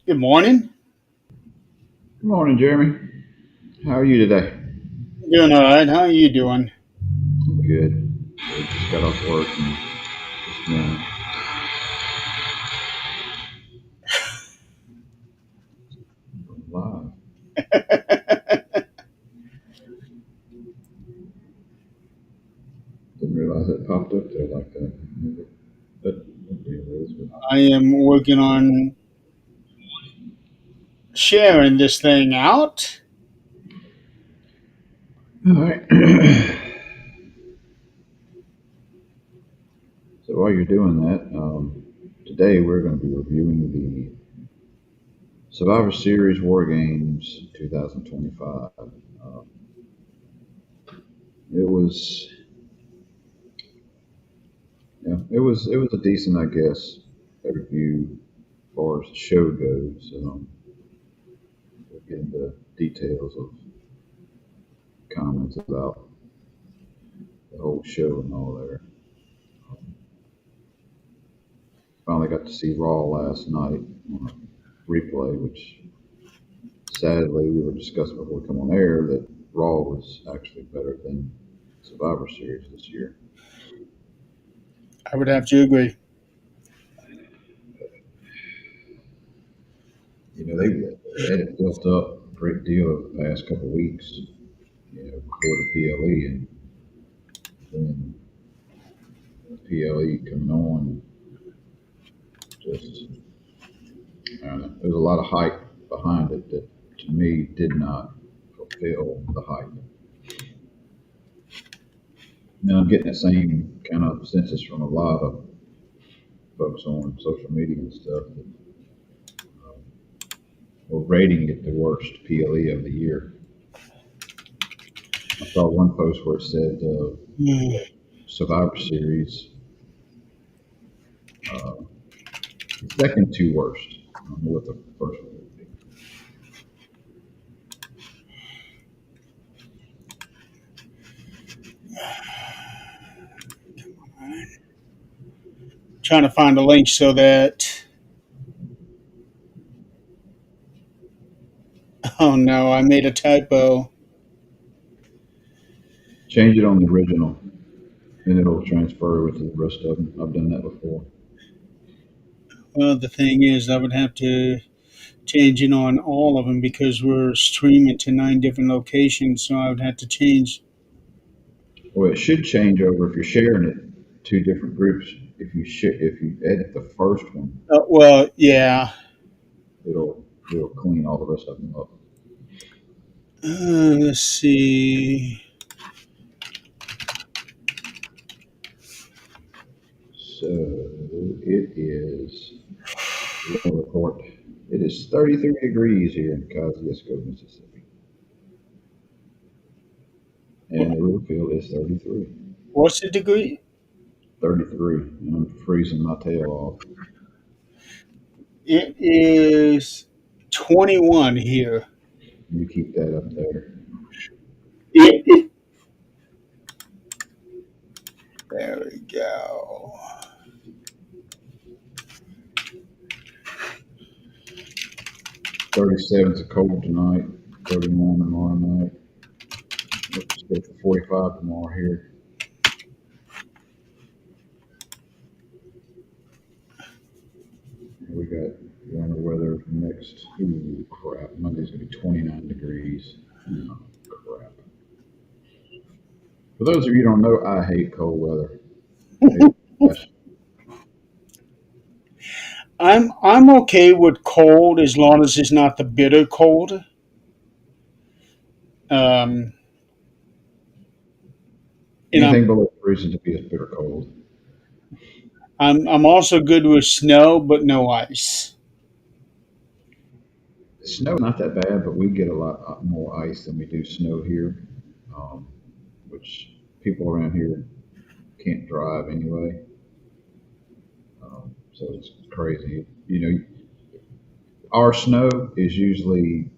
Good morning. Good morning, Jeremy. How are you today? Doing all right. How are you doing? I'm good. I just got off work and this morning. I'm live. Didn't realize it popped up there like that. But what deal is it? I am working on sharing this thing out. All right. So while you're doing that, today we're going to be reviewing the Survivor Series War Games 2025. Um, it was, it was a decent, I guess, review as far as the show goes. We'll get into details of comments about the whole show and all there. Finally got to see Raw last night on a replay, which sadly we were discussing before we come on air that Raw was actually better than Survivor Series this year. I would have to agree. They had it built up a great deal over the past couple of weeks, before the PLE, and then the PLE coming on, just I don't know, there was a lot of hype behind it that to me did not fulfill the hype. Now I'm getting that same kind of census from a lot of folks on social media and stuff that were rating it the worst PLE of the year. I saw one post where it said Hmm. Survivor Series, uh, second to worst. I don't know what the first one would be. Trying to find a link so that. Oh no, I made a typo. Change it on the original, and it'll transfer over to the rest of them. I've done that before. Well, the thing is, I would have to change it on all of them because we're streaming to 9 different locations. So I would have to change. Well, it should change over if you're sharing it two different groups. If you edit the first one, Well, yeah. it'll clean all the rest of them up. Let's see. So it is weather report. It is 33 degrees here in Kosciuszko, Mississippi, and the real feel is 33. What's the degree? 33. And I'm freezing my tail off. It is 21 here. You keep that up there. It, there we go. 37 is a cold tonight. 31 tomorrow night. Let's go for 45 tomorrow here. We got winter weather next. Ooh, crap. Monday's going to be 29 degrees. Oh, crap. For those of you who don't know, I hate cold weather. I hate I'm okay with cold as long as it's not the bitter cold. Um, and anything below freezing to be a bitter cold. I'm also good with snow, but no ice. The snow not that bad, but we get a lot more ice than we do snow here, um, which people around here can't drive anyway. So it's crazy. Our snow is usually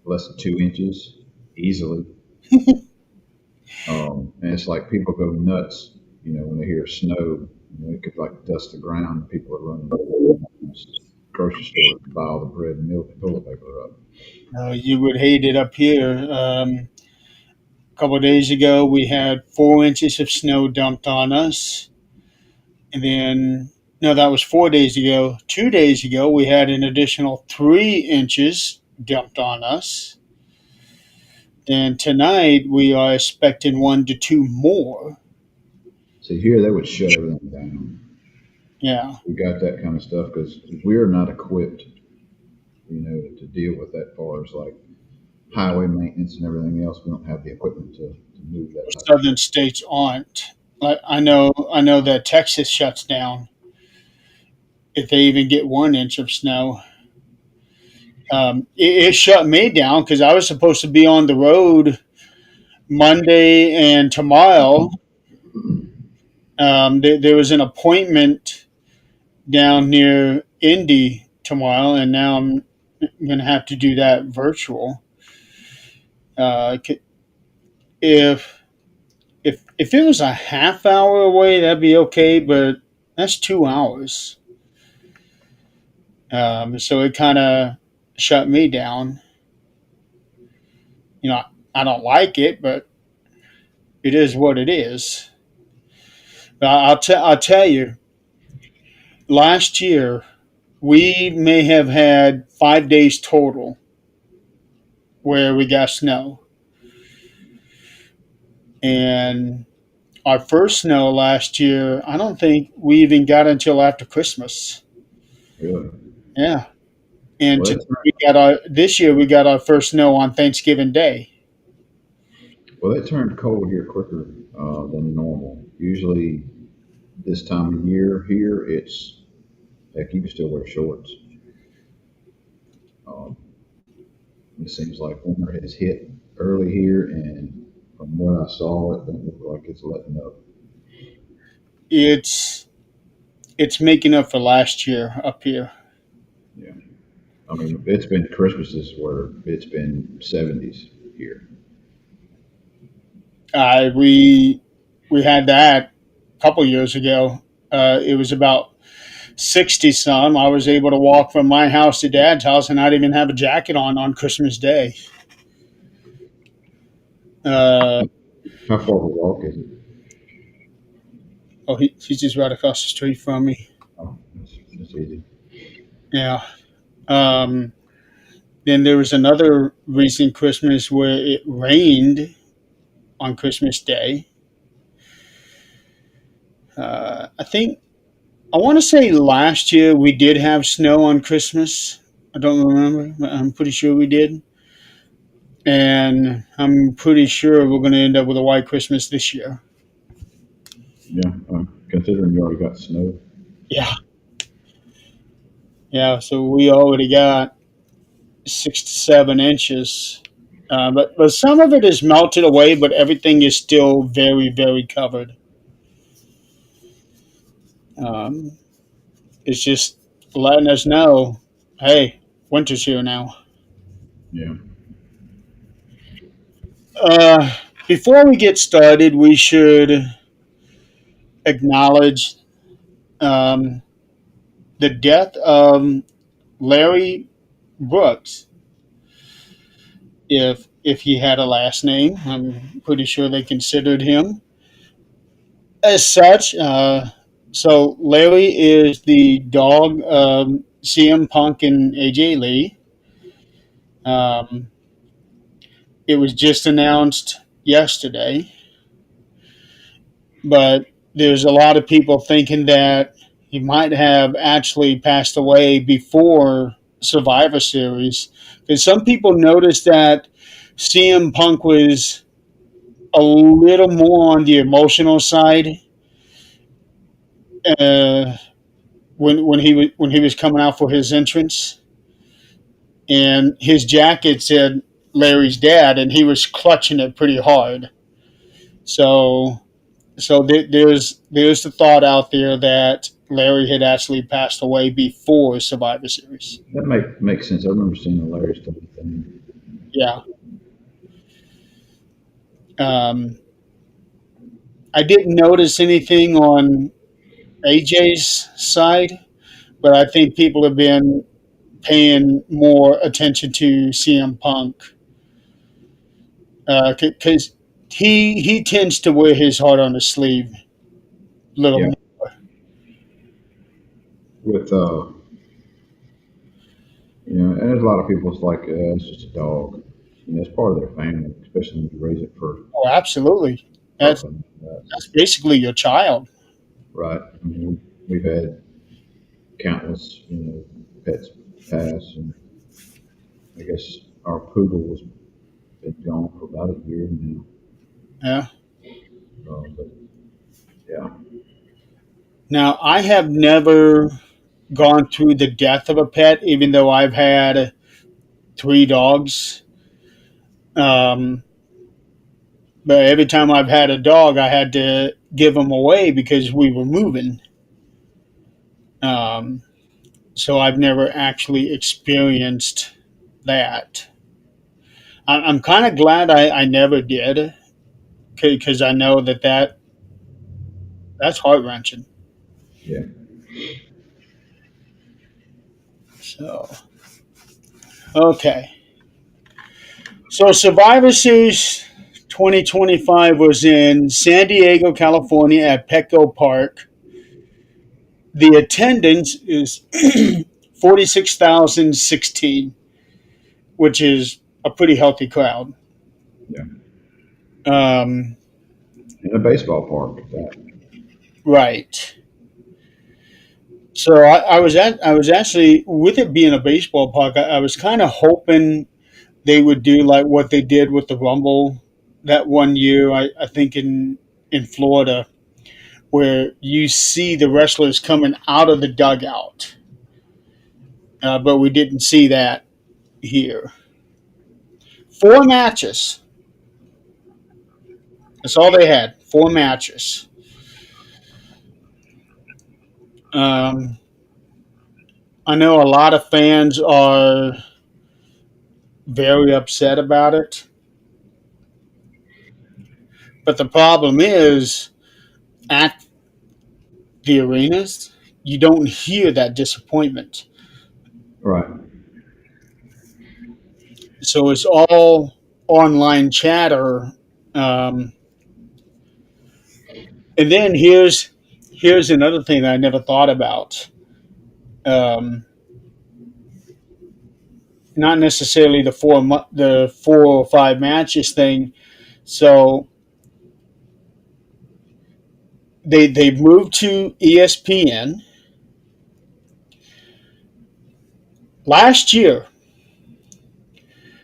less than 2 inches easily. And it's like people go nuts, when they hear snow. It could like dust the ground. People are running. It's grocery store to buy all the bread and milk and toilet paper up. You would hate it up here. A couple of days ago, we had 4 inches of snow dumped on us. And then, no, that was 4 days ago. 2 days ago, we had an additional 3 inches dumped on us. And tonight, we are expecting 1 to 2 more. See, here they would shut everything down. Yeah. We got that kind of stuff because we're not equipped, to deal with that far as like highway maintenance and everything else. We don't have the equipment to move that type of Southern stuff. states aren't. Like I know that Texas shuts down if they even get 1 inch of snow. It shut me down because I was supposed to be on the road Monday and tomorrow. There was an appointment down near Indy tomorrow, and now I'm going to have to do that virtual. If if it was a half hour away, that'd be okay, but that's 2 hours. So it kind of shut me down. You know, I don't like it, but it is what it is. But I'll tell you, last year we may have had 5 days total where we got snow, and our first snow last year, I don't think we even got until after Christmas. Really? Yeah, and Well, to, we got our this year we got our first snow on Thanksgiving Day. it turned cold here quicker than normal. Usually, this time of year here, it's heck, you can still wear shorts. Um, it seems like winter has hit early here, and from what I saw, it don't look like it's letting up. It's it's making up for last year up here. Yeah, I mean, it's been Christmases where it's been 70s here. We had that a couple years ago. It was about 60 some. I was able to walk from my house to Dad's house and not even have a jacket on Christmas Day. Uh, How far of a walk is it? he's just right across the street from me. Oh, that's easy. Yeah. Um, then there was another recent Christmas where it rained on Christmas Day. I think I want to say last year we did have snow on Christmas. I don't remember, but I'm pretty sure we did. And I'm pretty sure we're going to end up with a white Christmas this year. Yeah, considering you already got snow. Yeah, yeah. So we already got 6 to 7 inches, but some of it is melted away, but everything is still very very covered. Um, it's just letting us know, hey, winter's here now. Yeah, Uh, Before we get started, we should acknowledge um, the death of Larry Brooks. If he had a last name, I'm pretty sure they considered him as such. So Larry is the dog of CM Punk and AJ Lee. Um, it was just announced yesterday, but there's a lot of people thinking that he might have actually passed away before Survivor Series. Because some people noticed that CM Punk was a little more on the emotional side uh, when he was coming out for his entrance, and his jacket said Larry's dad, and he was clutching it pretty hard. So there's the thought out there that Larry had actually passed away before Survivor Series. that makes sense. I remember seeing the Larry stuff thing. Yeah. Um, I didn't notice anything on AJ's side, but I think people have been paying more attention to CM Punk because he tends to wear his heart on his sleeve a little Yeah, more. with and there's a lot of people. It's like it's just a dog. It's part of their family, especially when you raise it Oh, absolutely. for That's something like that. that's basically your child. Right. I mean, we've had countless, pets pass, and I guess our poodle was been gone for about a year now. Yeah. But yeah, Now I have never gone through the death of a pet, even though I've had three dogs. Um, but every time I've had a dog, I had to give them away because we were moving. Um, so I've never actually experienced that. I'm kind of glad I never did because I know that's heart wrenching. yeah. So okay, so Survivor Series 2025 was in San Diego, California, at Petco Park. The attendance is 46,016, which is a pretty healthy crowd. Yeah. Um, In a baseball park at that. right. So I was actually with it being a baseball park. I was kind of hoping they would do like what they did with the Rumble that one year. I think in Florida, where you see the wrestlers coming out of the dugout, but we didn't see that here. Four matches. That's all they had. Four matches. Um, I know a lot of fans are very upset about it, but the problem is at the arenas, you don't hear that disappointment. Right. So it's all online chatter. Um, and then here's another thing that I never thought about. Um, Not necessarily the 4 or 5 matches thing. So they moved to ESPN last year.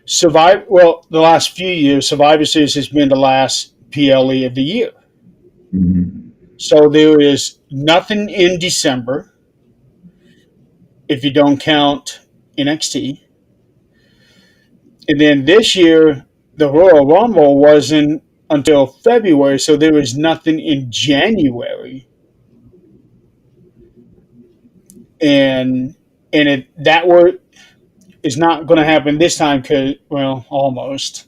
The last few years, Survivor Series has been the last PLE of the year. Hmm. So there is nothing in December if you don't count NXT. And then this year, the Royal Rumble wasn't until February, so there was nothing in January. And that is not going to happen this time because, well, almost.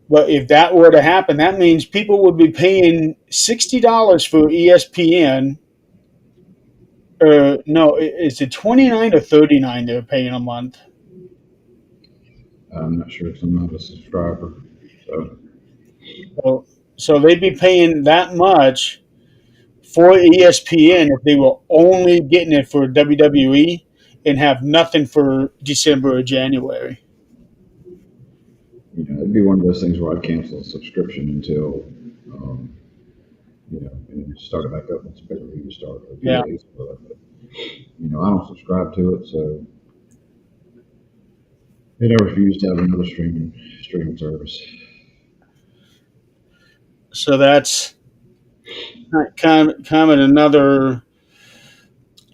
But if that were to happen, that means people would be paying $60 for ESPN. Or no, is it 29 or 39 they're paying a month? I'm not sure if I'm not a subscriber. So So, so they'd be paying that much for ESPN if they were only getting it for WWE and have nothing for December or January. it'd be one of those things where I'd cancel a subscription until um, and start it back up once pay per view start or Yeah. PLEs. But I don't subscribe to it, so and I refuse to have another streaming service. So that's kind of another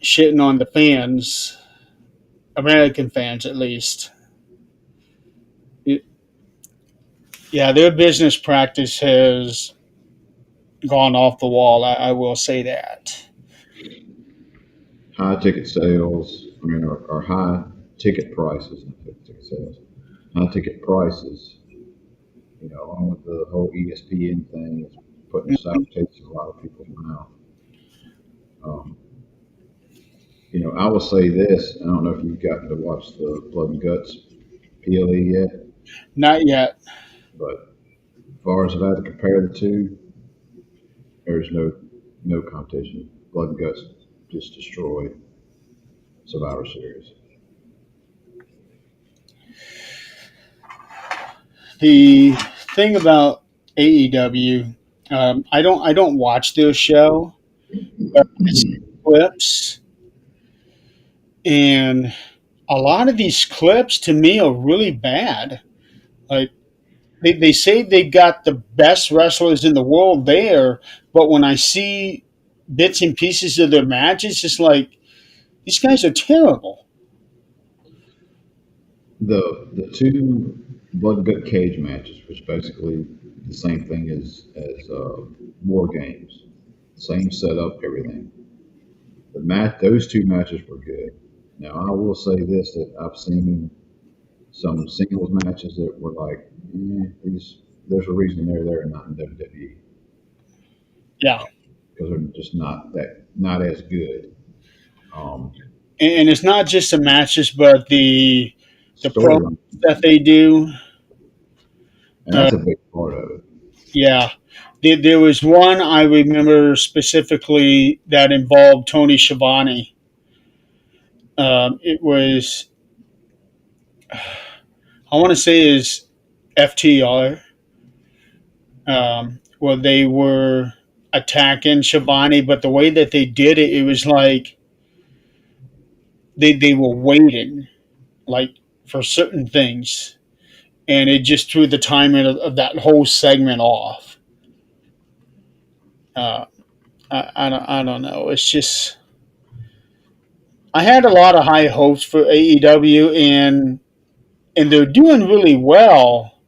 shitting on the fans, American fans at least. Yeah, their business practice has gone off the wall. I will say that. High ticket sales, or high ticket prices, not ticket sales, high ticket prices. Along with the whole ESPN thing, it's putting sour taste in a lot of people's mouth. Um, I will say this. I don't know if you've gotten to watch the Blood and Guts PLE yet, Not yet. but as far as if I had to compare the two, there's no competition. Blood and Guts just destroyed Survivor Series. The thing about AEW, I don't watch their show, but I see clips, and a lot of these clips to me are really bad. Like they say they've got the best wrestlers in the world there, but when I see bits and pieces of their matches, it's like these guys are terrible. The two Blood and Gut cage matches, which basically the same thing as War Games, same setup, everything. Those two matches were good. Now I will say this: that I've seen some singles matches that were like, these. There's a reason they're there and not in WWE Yeah, because they're just not as good. Um, and it's not just the matches, but the promos Storyline, that they do. and Uh, that's a big part of it. yeah, there was one I remember specifically that involved Tony Schiavone. It was, I want to say, is FTR, where they were attacking Schiavone, but the way that they did it, it was like they were waiting, like for certain things, and it just threw the timing of that whole segment off. Uh, I don't know. It's just I had a lot of high hopes for AEW, and they're doing really well.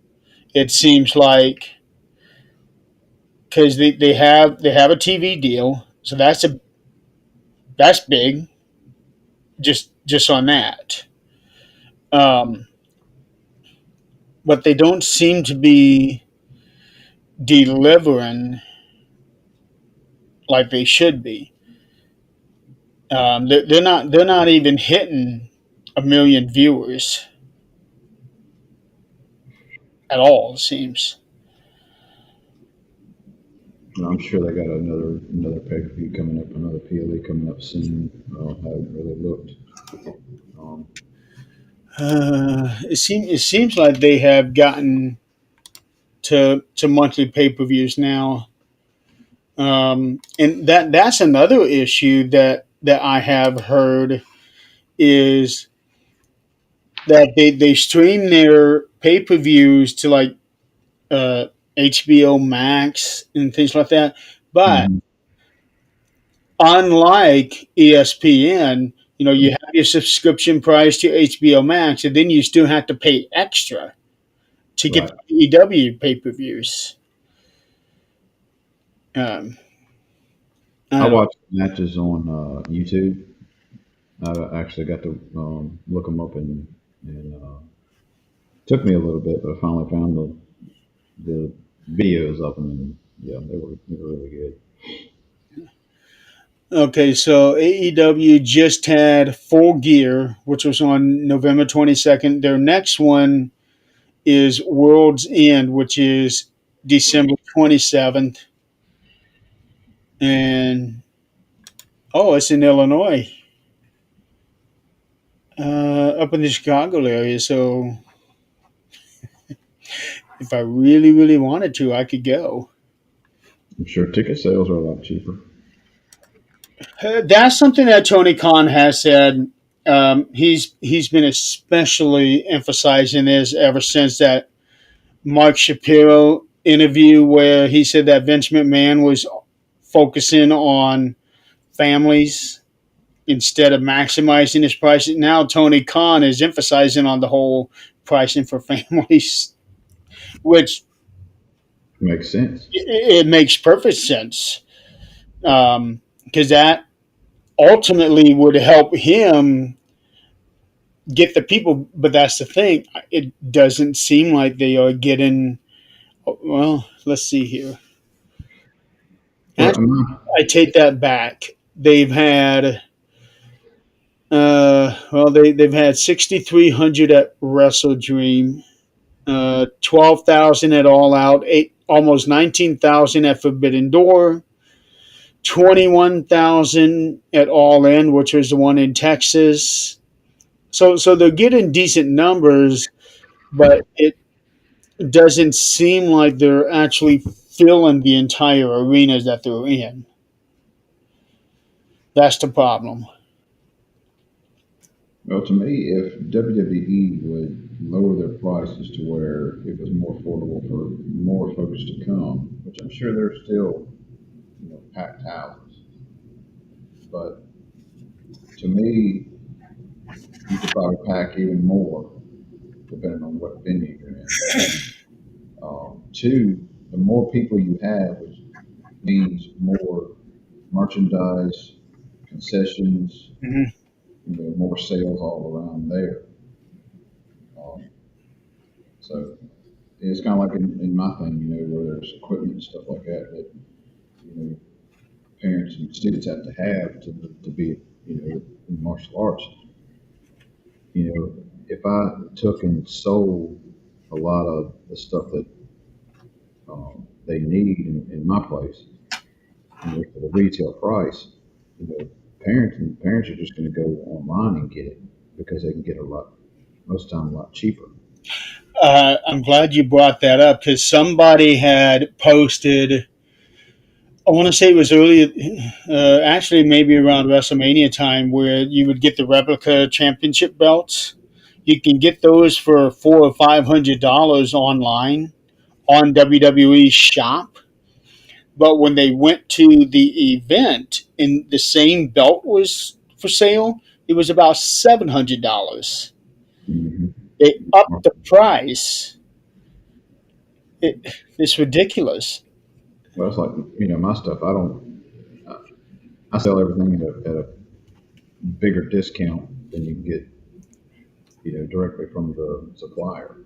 It seems like because they have a TV deal, so that's big. Just on that, um, but they don't seem to be delivering like they should be. They're not even hitting a million viewers at all. It seems. And I'm sure they got another pay per view coming up, another PLE coming up soon. Haven't really looked. Um, It seems like they have gotten to monthly pay-per-views now, and that's another issue that I have heard is that they stream their pay-per-views to like uh, HBO Max and things like that, but mhm. unlike ESPN, you have your subscription price to HBO Max, and then you still have to pay extra to get Right. the EW pay-per-views. Um, I I don't. watched matches on YouTube. I actually got to look them up and took me a little bit, but I finally found the videos of them, and yeah, they were really good. Okay, so AEW just had Full Gear, which was on November 22nd. Their next one is World's End, which is December 27th. And, oh, it's in Illinois, up in the Chicago area. So if I really, really wanted to, I could go. I'm sure ticket sales are a lot cheaper. That's something that Tony Khan has said. He's been especially emphasizing this ever since that Mark Shapiro interview where he said that Vince McMahon was focusing on families instead of maximizing his pricing. Now Tony Khan is emphasizing on the whole pricing for families, which Makes sense. it makes perfect sense because that ultimately would help him get the people. But that's the thing; it doesn't seem like they are getting. Well, let's see here. Well, Actually, I take that back. They've had Well, they've had 6,300 at Wrestle Dream, 12,000 at All Out, almost 19,000 at Forbidden Door, 21,000 at All In, which was the one in Texas. So they're getting decent numbers, but it doesn't seem like they're actually filling the entire arenas that they're in. That's the problem. Well, to me, if WWE would lower their prices to where it was more affordable for more folks to come, which I'm sure they're still, packed houses, but to me, you could probably pack even more depending on what venue you're in. Two, the more people you have, which means more merchandise, concessions, Mhm. more sales all around there. Um, so it's kind of like in my thing, where there's equipment and stuff like that know, parents and students have to be, in martial arts. If I took and sold a lot of the stuff that they need in my place, for the retail price, you know, parents are just going to go online and get it because they can get a lot, most of the time, a lot cheaper. I'm glad you brought that up because somebody had posted. I want to say it was early, actually maybe around WrestleMania time, where you would get the replica championship belts. You can get those for $400 or $500 online on WWE Shop. But when they went to the event and the same belt was for sale, it was about $700. Mm-hmm. They upped the price. It's ridiculous. Well, it's like my stuff. I don't. I sell everything at a bigger discount than you can get, directly from the supplier,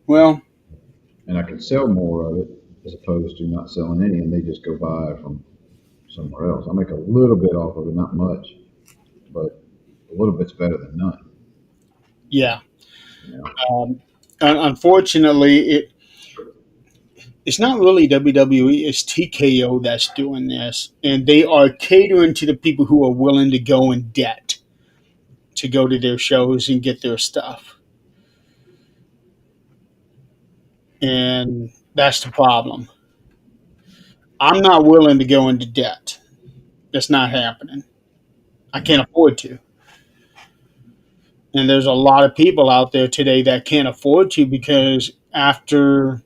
Well, and I can sell more of it as opposed to not selling any, and they just go buy it from somewhere else. I make a little bit off of it, not much, but a little bit's better than none. yeah. You know? Unfortunately, it's not really WWE. It's TKO that's doing this, and they are catering to the people who are willing to go in debt to go to their shows and get their stuff, and that's the problem. I'm not willing to go into debt. That's not happening. I can't afford to. And there's a lot of people out there today that can't afford to because after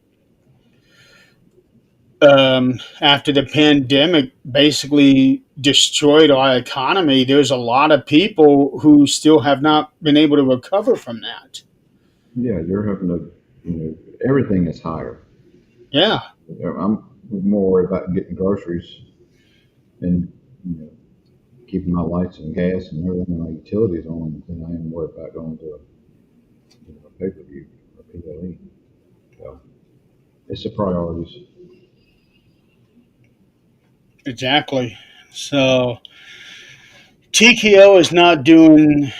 the pandemic basically destroyed our economy, there's a lot of people who still have not been able to recover from that. Yeah, you're having to, everything is higher. Yeah, I'm more worried about getting groceries and keeping my lights and gas and everything, my utilities on than I am worried about going to a pay per view or PLE. So it's the priorities. exactly. So TKO is not doing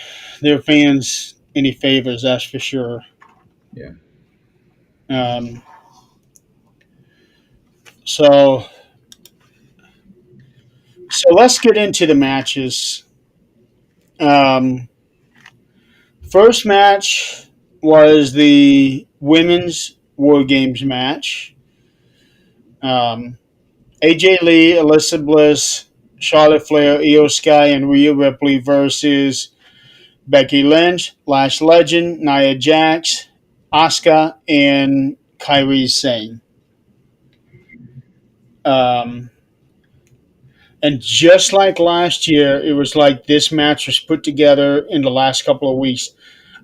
their fans any favors, that's for sure. Yeah. Um, so so let's get into the matches. Um, First match was the women's War Games match. Um, AJ Lee, Alyssa Bliss, Charlotte Flair, Io Sky, and Rhea Ripley versus Becky Lynch, Lash Legend, Nia Jax, Asuka, and Kairi Sane. Um, and just like last year, it was like this match was put together in the last couple of weeks.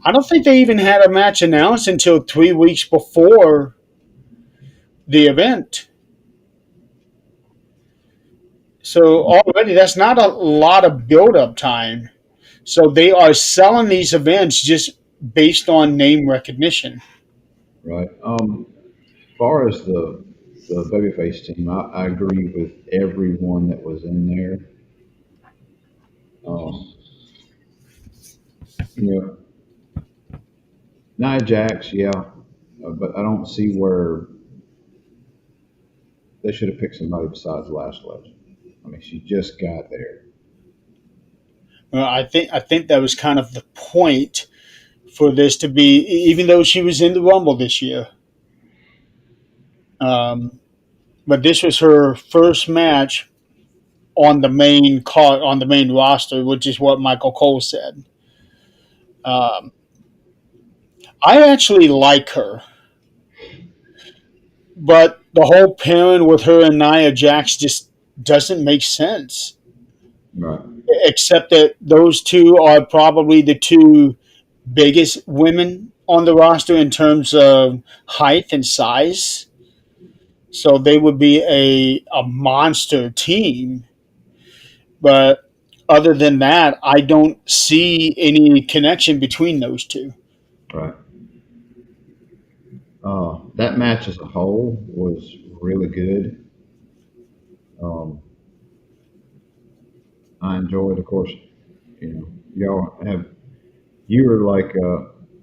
I don't think they even had a match announced until 3 weeks before the event. So already that's not a lot of build up time. So they are selling these events just based on name recognition. Right. As far as the babyface team, I agree with everyone that was in there. Um, Yeah. Nia Jax, yeah, but I don't see where they should have picked somebody besides Lashley. I mean, she just got there. Well, I think that was kind of the point for this to be, even though she was in the Rumble this year. Um, but this was her first match on the main card, on the main roster, which is what Michael Cole said. Um, I actually like her, but the whole pairing with her and Nia Jax just doesn't make sense. Right. Except that those two are probably the two biggest women on the roster in terms of height and size. So they would be a monster team. But other than that, I don't see any connection between those two. Right. That match as a whole was really good. Um, I enjoyed, of course, y'all have you were like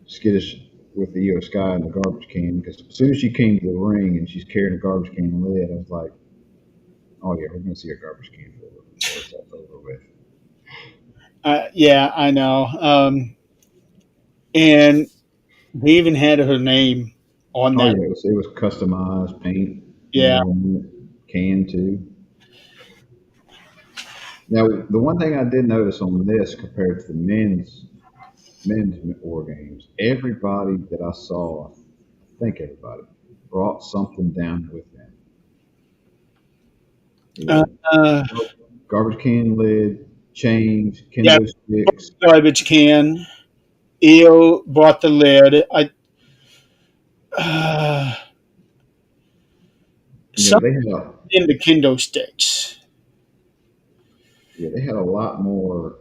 skittish with the Io Sky and the garbage can because as soon as she came to the ring and she's carrying a garbage can lid, I was like, oh yeah, we're gonna see a garbage can before it's over with. Yeah, I know. And they even had her name on Oh that. yeah, it was customized paint, Yeah. can too. Now the one thing I did notice on this compared to the men's war games, everybody that I saw, I think everybody brought something down with them. Uh, Either uh, garbage can lid, chains, yeah, kendo sticks. garbage can. Io brought the lid. Uh, Some They had in the kendo sticks. they had a lot more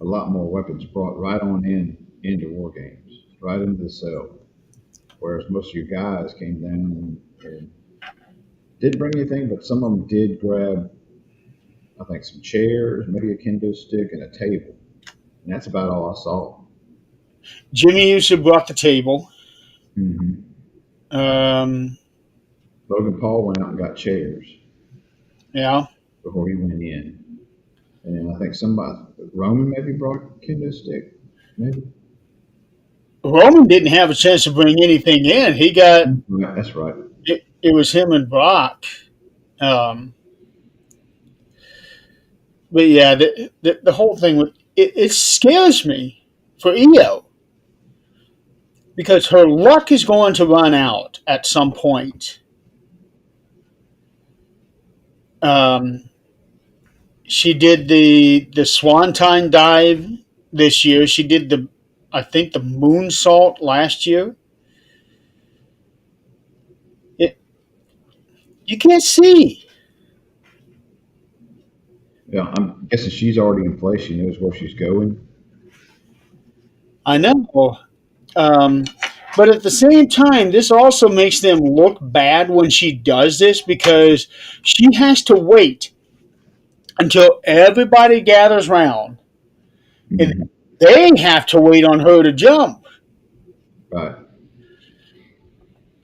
weapons brought right on into war games, right into the cell. Whereas most of your guys came down and didn't bring anything, but some of them did grab, I think, some chairs, maybe a kendo stick, and a table, and that's about all I saw. Jimmy Uso brought the table. hmm Um, Logan Paul went out and got chairs yeah. before he went in, and then I think somebody Roman maybe brought a kendo stick, maybe. Roman didn't have a chance to bring anything in. He got Yeah, that's right. it was him and Brock. Um, but yeah, the whole thing with it scares me for Io because her luck is going to run out at some point. Um, she did the swanton dive this year. She did the I think the moonsault last year. It, you can't see. Yeah, I'm guessing she's already in place. She knows where she's going. I know. Um, but at the same time, this also makes them look bad when she does this because she has to wait until everybody gathers round and hmm they have to wait on her to jump. Right.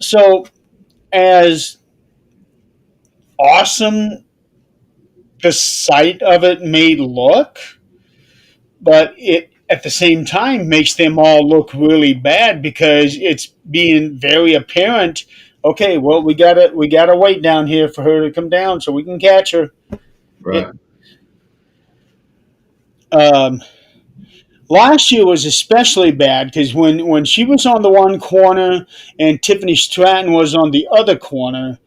So, as awesome the sight of it may look, but it at the same time makes them all look really bad because it's being very apparent. Okay, well we gotta wait down here for her to come down so we can catch her. It, Right. um, Last year was especially bad because when she was on the one corner and Tiffany Stratton was on the other corner,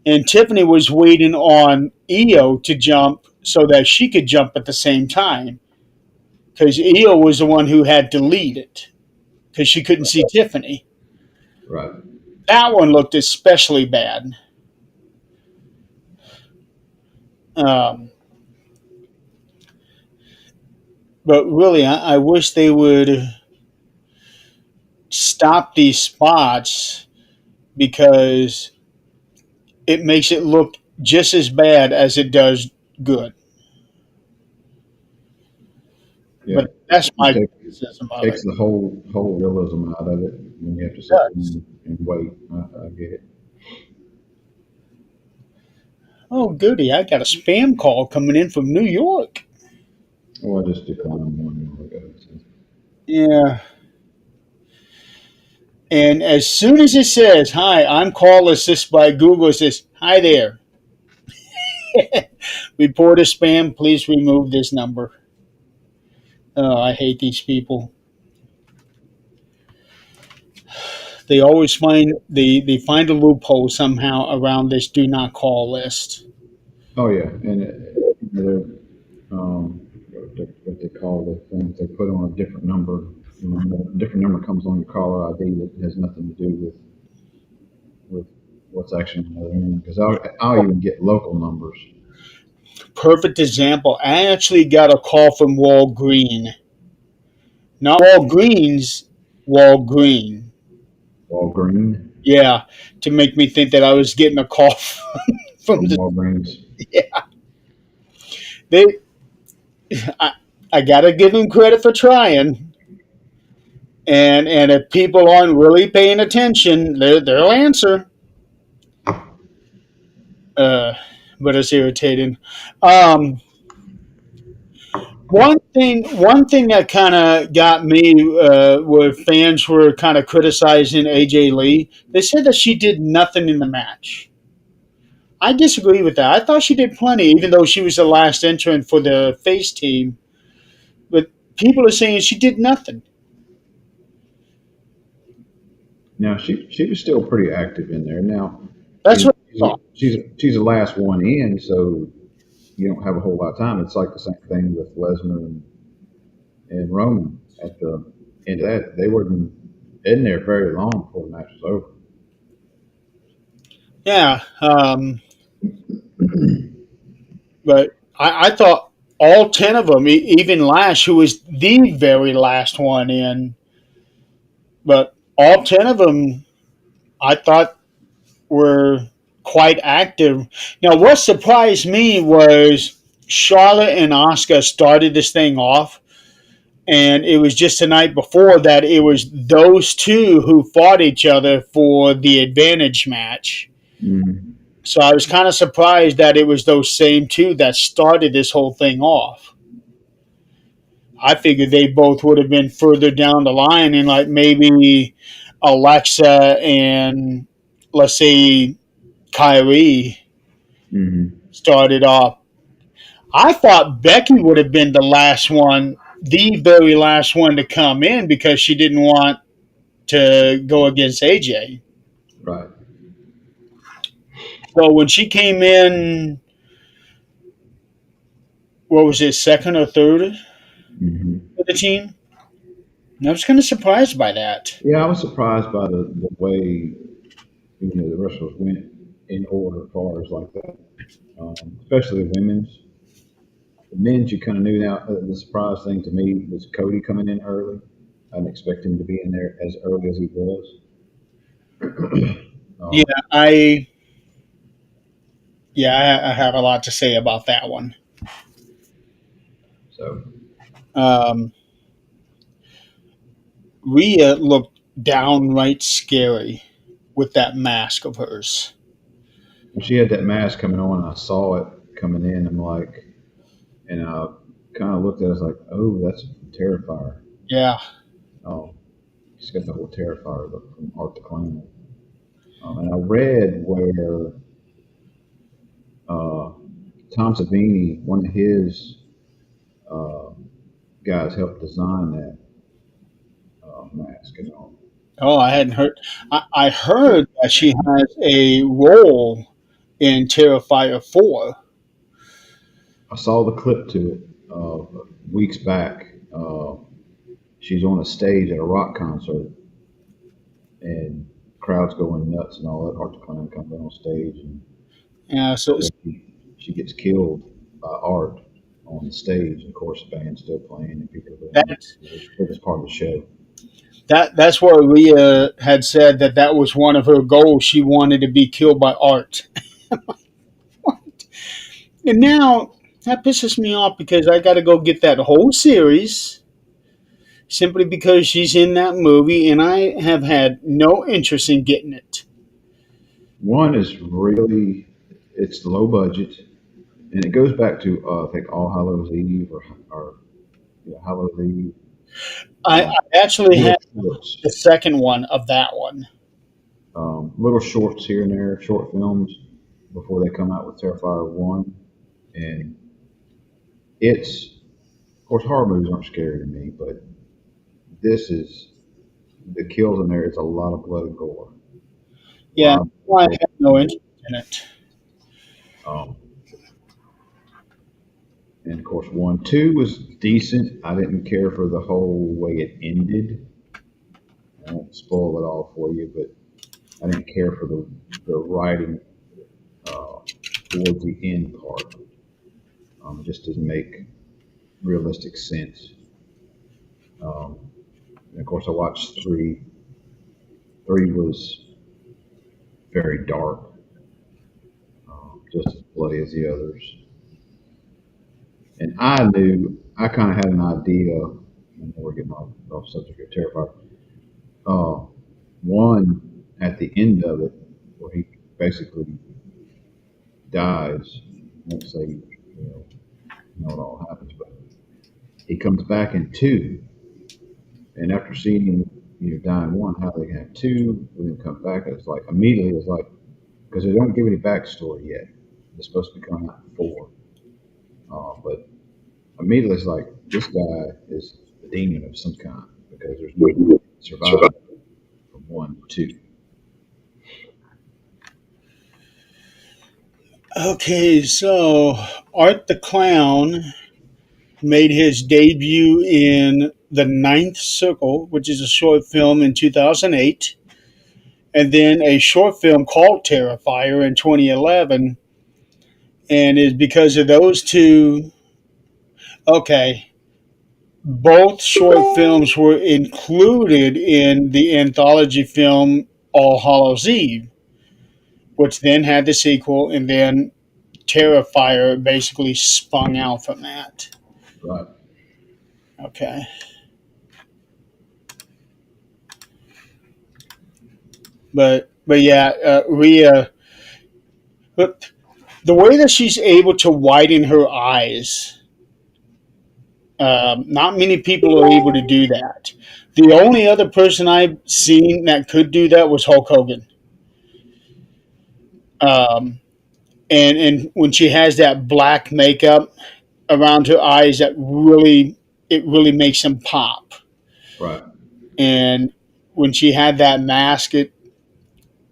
and Tiffany was waiting on Io to jump so that she could jump at the same time because Io was the one who had to lead it because she couldn't see Tiffany. Right. That one looked especially bad. Um, but really, I wish they would stop these spots because it makes it look just as bad as it does good. Yeah, But that's it my criticism of takes it. the whole realism out of it when you have to sit there Yes. and wait. I get it. Oh, goody! I got a spam call coming in from New York. Well, I just declined one while ago. So. Yeah. And as soon as it says, "Hi, I'm call assist by Google," it says, "Hi there. Report a spam. Please remove this number." Oh, I hate these people. They always they find a loophole somehow around this do not call list. Oh yeah, and they're what they call the things they put on a different number. You know, a different number comes on your caller ID that has nothing to do with what's actually on the other end. Because I'll even get local numbers. Perfect example. I actually got a call from Walgreen, not Walgreens, Walgreen. Walgreen Yeah, to make me think that I was getting a call from from the. Walgreens. Yeah, they. I, I gotta give them credit for trying. And if people aren't really paying attention, they'll answer. Uh, but it's irritating. Um, one thing that kind of got me, where fans were kind of criticizing AJ Lee, they said that she did nothing in the match. I disagree with that. I thought she did plenty, even though she was the last entrant for the face team. But people are saying she did nothing. Now she was still pretty active in there. Now That's what I thought. she's the last one in, so you don't have a whole lot of time. It's like the same thing with Lesnar and Roman at the end of that. They weren't in there very long before the match was over. Yeah, but I thought all 10 of them, even Lash, who was the very last one in, but all 10 of them, I thought were quite active. Now, what surprised me was Charlotte and Asuka started this thing off, and it was just the night before that it was those two who fought each other for the advantage match. Mm-hmm. So I was kind of surprised that it was those same two that started this whole thing off. I figured they both would have been further down the line and like maybe Alexa and let's say Kyrie Mm-hmm. started off. I thought Becky would have been the last one, the very last one to come in because she didn't want to go against AJ. Right. So when she came in, what was it, second or third Mm-hmm. for the team? I was kind of surprised by that. Yeah, I was surprised by the way the wrestlers went in order as far as like that, especially the women's. The men's, you kind of knew now. The surprise thing to me was Cody coming in early. I didn't expect him to be in there as early as he was. Yeah, Um, I I have a lot to say about that one. so Um, Rhea looked downright scary with that mask of hers. when she had that mask coming on, I saw it coming in. I'm like, and I kind of looked at it. I was like, oh, that's Terrifier. Yeah, Oh, she's got the whole Terrifier look from Art the Clown. And I read where uh, Tom Savini, one of his uh, guys, helped design that mask and all. oh, I hadn't heard. I heard that she has a role in Terrifier 4. I saw the clip to it weeks back. She's on a stage at a rock concert, and crowd's going nuts and all that. Art the Clown comes on stage, and Yeah, so she gets killed by Art on the stage. Of course, the band's still playing, and people are going that's nuts. It was part of the show. that's what Rhea had said that was one of her goals. She wanted to be killed by Art. And now That pisses me off because I got to go get that whole series simply because she's in that movie, and I have had no interest in getting it. One is really, it's low budget, and it goes back to I think All Hallows Eve or yeah, Hallows Eve. I actually Little had shorts, the second one of that one. little shorts here and there, short films before they come out with Terrifier 1. And it's, of course, horror movies aren't scary to me, but this is, the kills in there, it's a lot of blood and gore. A Yeah, lot of I blood have no and gore. interest in it. Um, and of course, 1. 2 was decent. I didn't care for the whole way it ended. I won't spoil it all for you, but I didn't care for the writing uh, towards the end part. It just didn't make realistic sense. Um, and of course, I watched 3. 3 was very dark, just as bloody as the others. And I kind of had an idea, and we're getting off subject of Terrifier. Uh, 1, at the end of it, where he basically dies, I won't say, it all happens, but he comes back in 2. And after seeing him, die in 1, how they can have 2 with him come back? It's like immediately it's like because they don't give any backstory yet. It's supposed to be coming out in 4, but immediately it's like this guy is a demon of some kind because there's no survival from 1 to 2. Okay, so Art the Clown made his debut in The Ninth Circle, which is a short film in 2008, and then a short film called Terrifier in 2011. And it's because of those two. Okay, both short films were included in the anthology film All Hallows Eve, which then had the sequel, and then Terrifier basically spun out from that. Right. Okay. But yeah, Rhea, but the way that she's able to widen her eyes, not many people are able to do that. The only other person I've seen that could do that was Hulk Hogan. Um, and when she has that black makeup around her eyes, that really it really makes them pop. Right. And when she had that mask,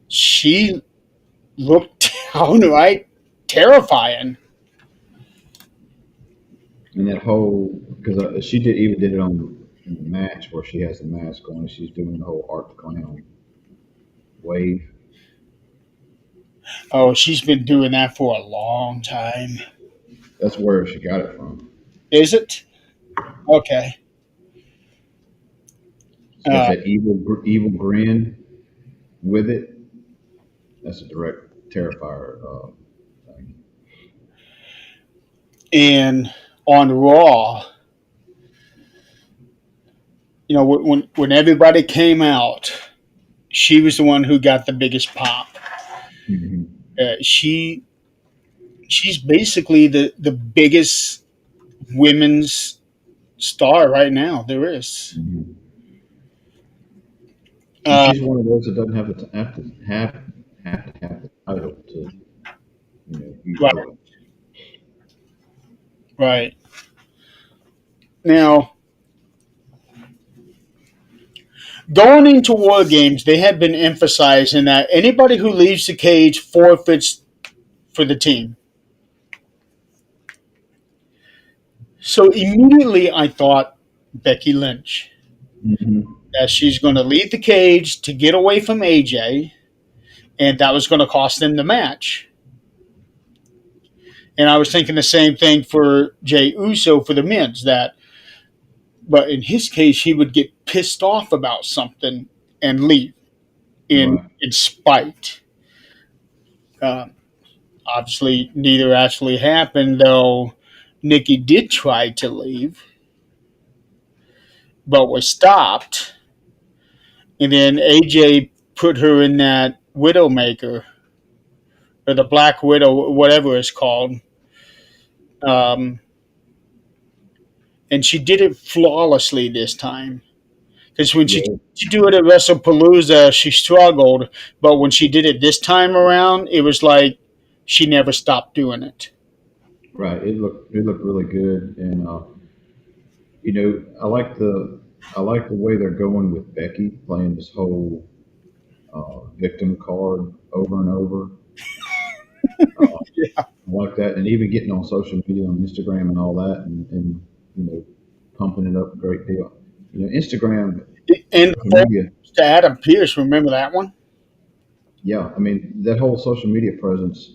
she looked downright terrifying. And that whole because she did it on in the match where she has the mask on. She's doing the whole Art the Clown wave. Oh, she's been doing that for a long time. That's where she got it from. Is it? Okay. She's got Uh, that evil grin with it. That's a direct Terrifier thing. and on Raw, when everybody came out, she was the one who got the biggest pop. Mm-hmm. She's basically the biggest women's star right now there is. Mm-hmm. And Uh, she's one of those that doesn't have to have the title to be right, relevant. right. Now, going into war games, they have been emphasizing that anybody who leaves the cage forfeits for the team. So immediately I thought Becky Lynch, Mm-hmm. that she's going to leave the cage to get away from AJ, and that was going to cost them the match. And I was thinking the same thing for Jey Uso for the men's, that, but in his case, he would get pissed off about something and leave Right. in spite. Um, Obviously, neither actually happened, though. Nikki did try to leave, but was stopped. And then AJ put her in that Widowmaker, or the Black Widow, whatever it's called. Um, and she did it flawlessly this time. Because when she Yeah, she do it at WrestlePalooza, she struggled, but when she did it this time around, it was like she never stopped doing it. right. It looked really good, and I like the way they're going with Becky playing this whole victim card over and over. Uh, Yeah. I like that, and even getting on social media, on Instagram, and all that, and you know, pumping it up a great deal. Instagram, And social media. to Adam Pierce, remember that one? Yeah, I mean that whole social media presence.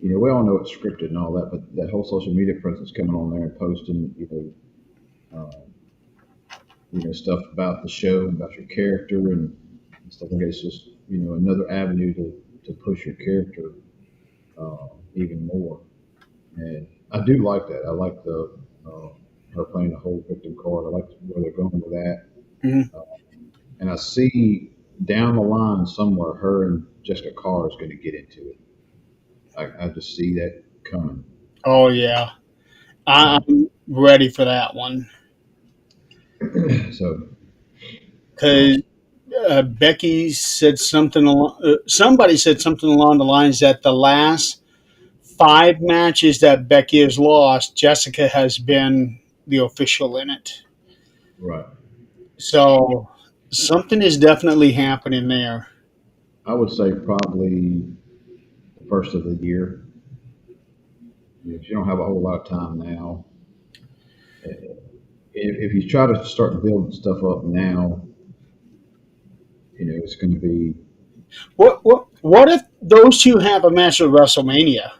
We all know it's scripted and all that, but that whole social media presence coming on there and posting, stuff about the show, about your character, and stuff like that. It's just another avenue to push your character even more. And I do like that. I like the her playing the whole victim card. I like where they're going with that. Hmm. Uh, and I see down the line somewhere her and Jessica Carr is going to get into it. I just see that coming. Oh yeah, Uh, I'm ready for that one so because Becky said something. Somebody said something along the lines that the last 5 matches that Becky has lost, Jessica has been the official in it. right, So something is definitely happening there. I would say probably the first of the year. If you don't have a whole lot of time now, if you try to start building stuff up now, it's going to be. What if those two have a match at WrestleMania?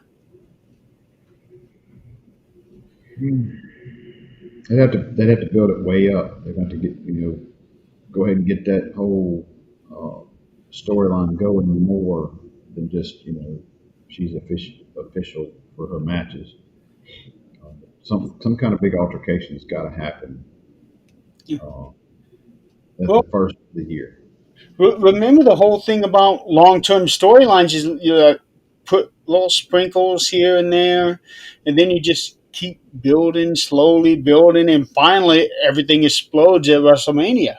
They'd have to build it way up. They're going to get go ahead and get that whole storyline going more than just she's official for her matches. Some kind of big altercation has got to happen uh, at the Well, first of the year. remember the whole thing about long-term storylines is put little sprinkles here and there, and then you just keep building, slowly building, and finally everything explodes at WrestleMania.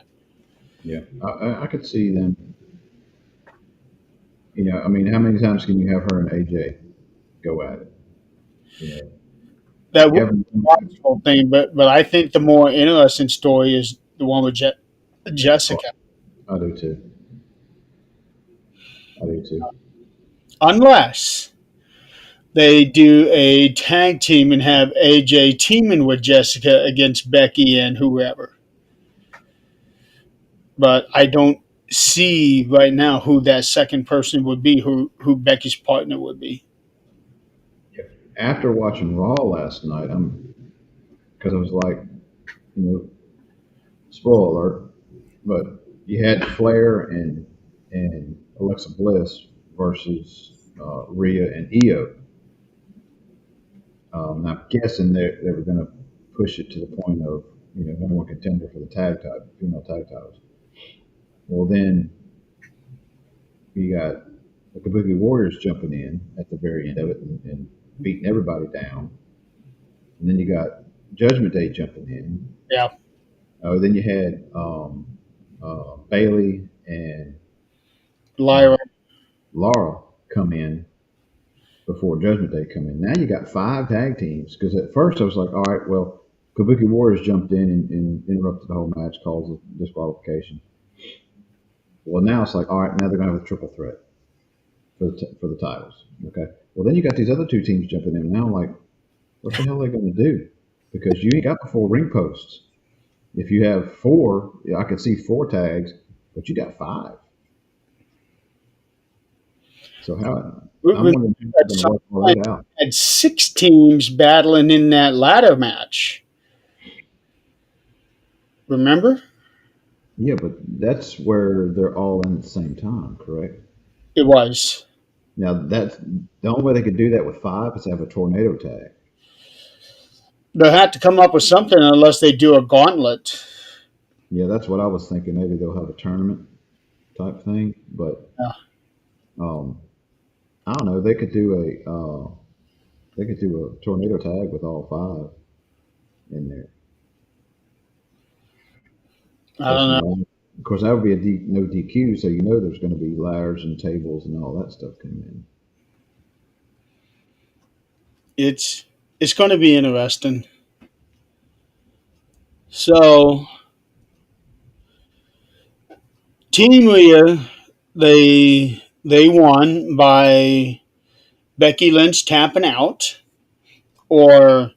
Yeah, I could see them. I mean, how many times can you have her and AJ go at it? You know, That would you have be a watchful thing, but I think the more interesting story is the one with oh, Jessica. I do too. I do too. Unless they do a tag team and have AJ teaming with Jessica against Becky and whoever. But I don't see right now who that second person would be, who Becky's partner would be. After watching Raw last night, because I was like, you know, spoiler alert, but you had Flair and Alexa Bliss versus Rhea and Io. And I'm guessing they were going to push it to the point of number one contender for the female tag titles. Well, then you got the Kabuki Warriors jumping in at the very end of it and beating everybody down, and then you got Judgment Day jumping in. Yeah, Then you had Bailey and uh, Lyra. Laura come in before Judgment Day come in. Now you got 5 tag teams. Because at first I was like, all right, well, Kabuki Warriors jumped in and interrupted the whole match, caused a disqualification. Well, now it's like, all right, now they're going to have a triple threat for the titles. Okay. Well, then you got these other 2 teams jumping in. Now I'm like, what the hell are they going to do? Because you ain't got the 4 ring posts. If you have 4, I could see 4 tags, but you got 5. So I'm We wondering how at they're going to some work all point that out. had 6 teams battling in that ladder match. Remember? Yeah, but that's where they're all in at the same time, correct? It was. Now that's the only way they could do that with 5 is to have a tornado tag. They'll have to come up with something unless they do a gauntlet. Yeah, that's what I was thinking. Maybe they'll have a tournament type thing, but Yeah. um, I don't know. They could do a tornado tag with all five in there. I Plus don't some know. ladders. Of course, that would be no DQ, so you know there's going to be ladders and tables and all that stuff coming in. It's going to be interesting. So Team Rhea, they won by Becky Lynch tapping out or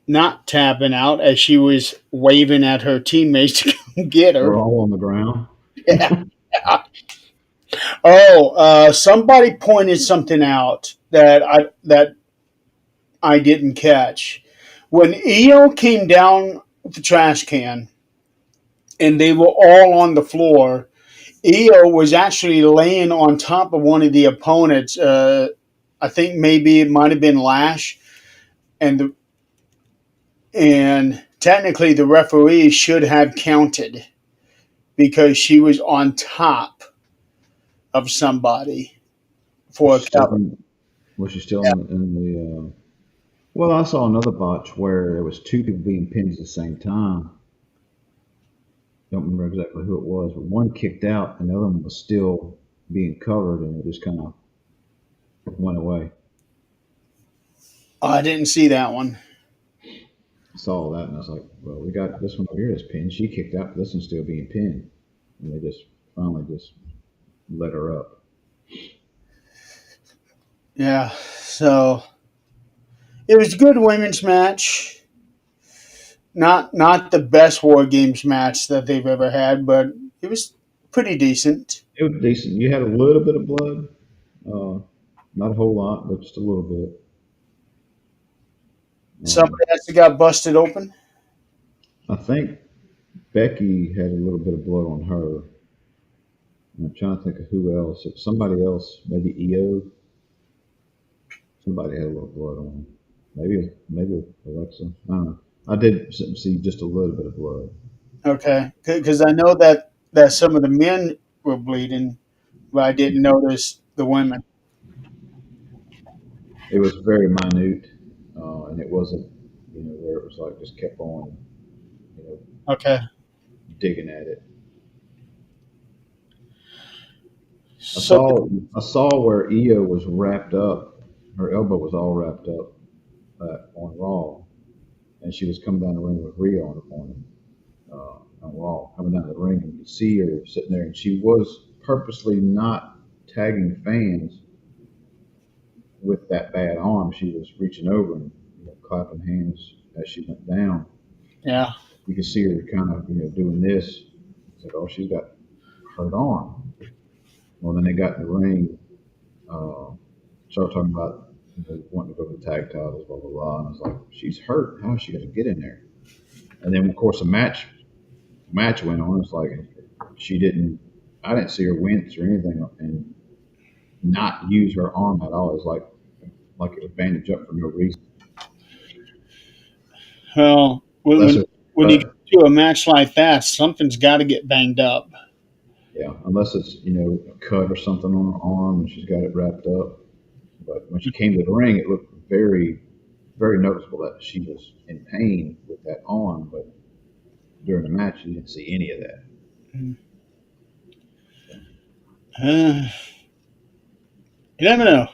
not tapping out as she was waving at her teammates to come get They're her. all on the ground. Yeah. Oh, somebody pointed something out that I didn't catch. When Io came down with the trash can and they were all on the floor, Io was actually laying on top of one of the opponents. I think maybe it might have been Lash, and and technically the referee should have counted because she was on top of somebody Was for a she still cover. was she still in the? Well, I saw another botch where there was two people being pinned at the same time. Don't remember exactly who it was, but one kicked out and the other one was still being covered, and it just kind of went away. Oh, I didn't see that one. I saw that and I was like, well, we got this one over here that's pinned. She kicked out, but this one's still being pinned, and they just finally just let her up. Yeah, so it was a good women's match. Not the best War Games match that they've ever had, but it was pretty decent. It was decent. You had a little bit of blood, uh, not a whole lot, but just a little bit. Um, Somebody actually got busted open. I think Becky had a little bit of blood on her. I'm trying to think of who else. If somebody else, maybe EO, somebody had a little blood on them. Maybe Alexa. I don't know. I did see just a little bit of blood. Okay, because I know that some of the men were bleeding, but I didn't notice the women. It was very minute, and it wasn't, where it was like just kept on, you know, Okay, digging at it. I so saw I saw where Io was wrapped up. Her elbow was all wrapped up on Raw, and she was coming down the ring with Rhea on Raw, coming down the ring, and you could see her sitting there, and she was purposely not tagging fans with that bad arm. She was reaching over and clapping hands as she went down. yeah, You could see her kind of doing this. It's like, oh, she's got hurt arm. Well, then they got in the ring, started talking about wanting to go to the tag titles, blah blah blah. And I was like, she's hurt. How is she going to get in there? And then of course the match went on. It's like she didn't. I didn't see her wince or anything, and not use her arm at all. It's like it was bandaged up for no reason. well, Unless it, when you get to a match like that, something's got to get banged up. yeah, unless it's a cut or something on her arm and she's got it wrapped up. But when she came to the ring, it looked very noticeable that she was in pain with that arm. But during the match, you didn't see any of that. Uh, you never know.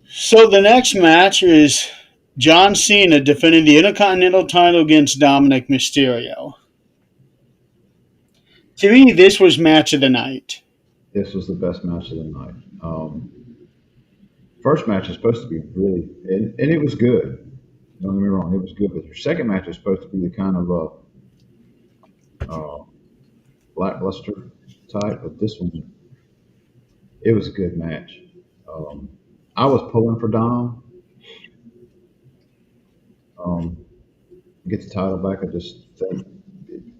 So the next match is John Cena defending the Intercontinental title against Dominic Mysterio. To me, this was match of the night. This was the best match of the night. First match is supposed to be really, and it was good. Don't get me wrong, it was good. But your second match is supposed to be the kind of lackluster type. But this one, it was a good match. Um, I was pulling for Dom. Um, get the title back. I just think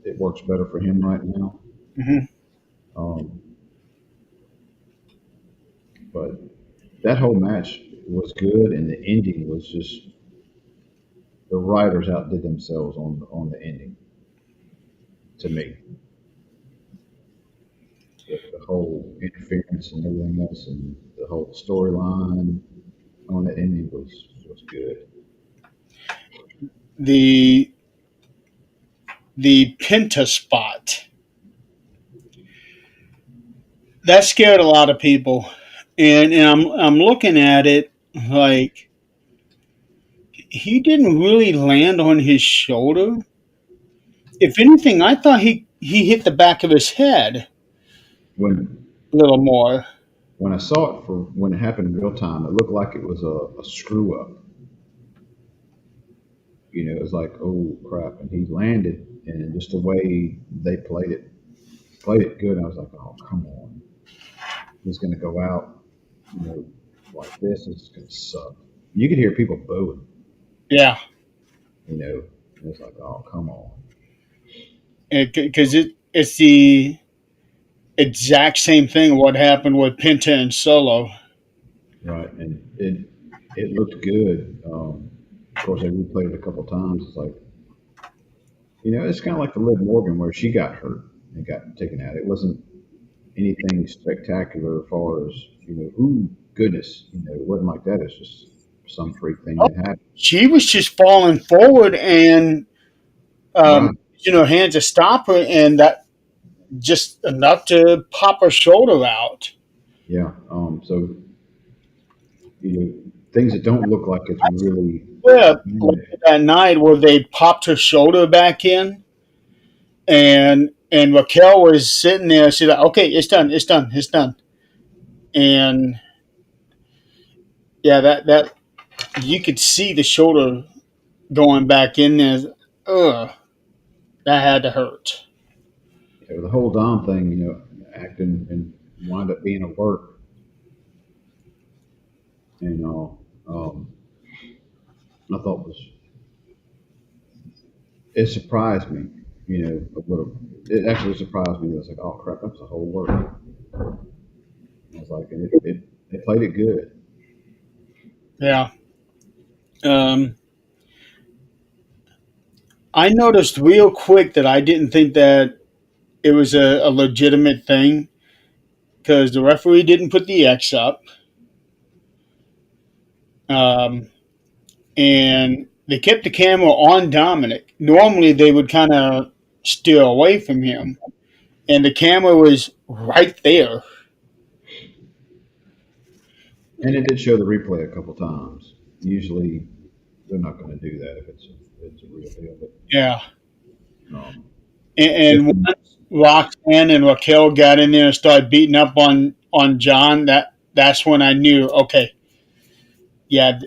it works better for him right now. Hmm. Um, but that whole match was good, and the ending was just the writers outdid themselves on the ending. To me, the whole interference and everything else, and the whole storyline on the ending was good. The the Penta spot that scared a lot of people, and I'm looking at it like he didn't really land on his shoulder. If anything, I thought he hit the back of his head When a little more. when I saw it for when it happened in real time, it looked like it was a screw up. It was like, oh crap, and he landed, and just the way they played it good. I was like, oh come on, he's going to go out, you know, like this. It's going to suck. You could hear people booing, Yeah, you know. And it's like, oh come on, because it's the exact same thing what happened with Penta and Solo. right? And it looked good. Of course, I replayed it a couple times. It's like, it's kind of like the Liv Morgan where she got hurt and got taken out. It wasn't anything spectacular as far as ooh goodness, it wasn't like that. It's just some freak thing Oh, that happened. she was just falling forward and Right. hands to stop her, and that just enough to pop her shoulder out. Yeah. So things that don't look like it's really Yeah, like yeah, that night where they popped her shoulder back in, and Raquel was sitting there. She's like, "Okay, it's done, it's done, it's done." And yeah, that you could see the shoulder going back in there. Ugh, that had to hurt. the whole Dom thing, acting and wind up being a work, you know, um, I thought was it surprised me, a little. It actually surprised me. I was like, oh crap, that's a whole work. I was like, and they played it good. Yeah. Um, I noticed real quick that I didn't think that it was a legitimate thing because the referee didn't put the X up, um, and they kept the camera on Dominic. Normally, they would kind of steer away from him, and the camera was right there. And it did show the replay a couple times. Usually, they're not going to do that if it's a real deal. Yeah, But and if once Roxanne and Raquel got in there and started beating up on John, that's when I knew. Okay, yeah,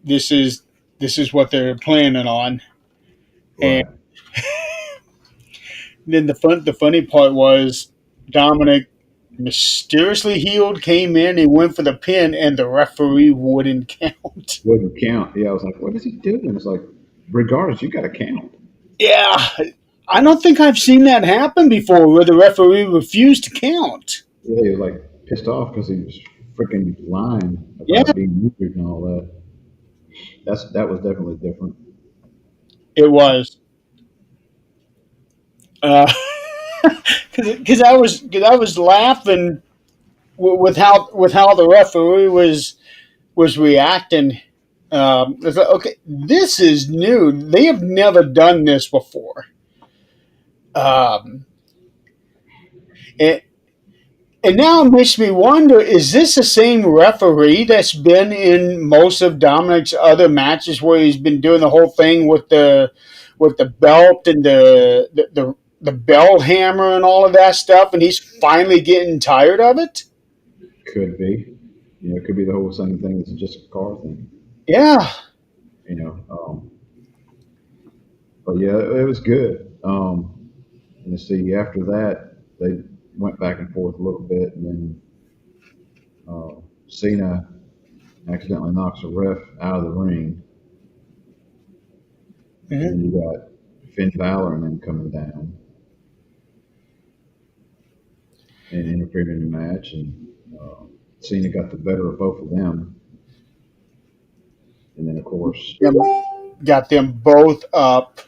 this is this is what they're planning on. And right, then the funny part was Dominic mysteriously healed, came in, and went for the pin, and the referee wouldn't count. wouldn't count. Yeah, I was like, what is he doing? It's like, regardless, you got to count. Yeah, I don't think I've seen that happen before, where the referee refused to count. Yeah, he was like pissed off because he was freaking lying Yeah, about being injured and all that. That was definitely different. it was. Because I was laughing with how the referee was reacting. It's like, okay, this is new. They have never done this before. Um, and, and now it makes me wonder: is this the same referee that's been in most of Dominic's other matches, where he's been doing the whole thing with the belt and the bell hammer and all of that stuff, and he's finally getting tired of it? Could be, it could be the whole same thing. It's just a car thing, Yeah. you know. But yeah, it was good. And see, after that, they went back and forth a little bit, and then Cena accidentally knocks a ref out of the ring, and Hmm. then you got Finn Balor and them coming down and interfering in the match, and Cena got the better of both of them, and then of course Yeah. got them both up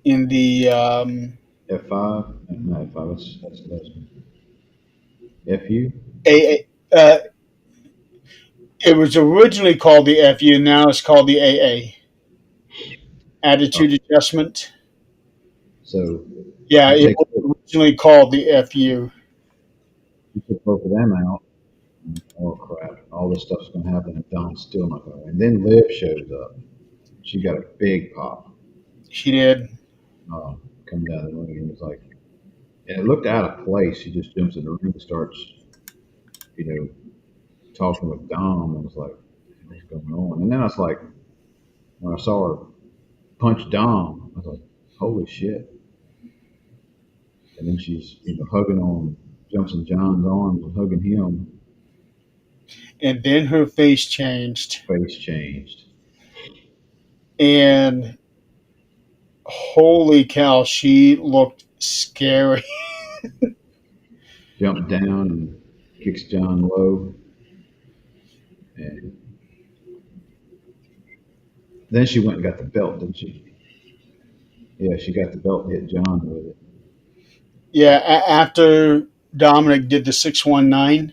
in the F5? No, F5. That's Lesnar. FU? A. It was originally called the FU. Now it's called the AA. Oh, Attitude Adjustment. so Yeah, you it take was originally called the FU. you took both of them out. Oh crap! All this stuff's gonna happen, and Don's still not gonna win. Then Liv shows up. She got a big pop She did. coming down the ring, and it's like, and it looked out of place. She just jumps in the ring, and starts, you know, talking with Dom, and was like, what's going on? And then I was like, when I saw her punch Dom, I was like, holy shit! And then she's, hugging on Johnson John's arms and hugging him. And then her face changed. Face changed. And holy cow, she looked scary. Jumped down and kicks John low. And then she went and got the belt, didn't she? Yeah, she got the belt and hit John with it. Yeah, after Dominic did the 619,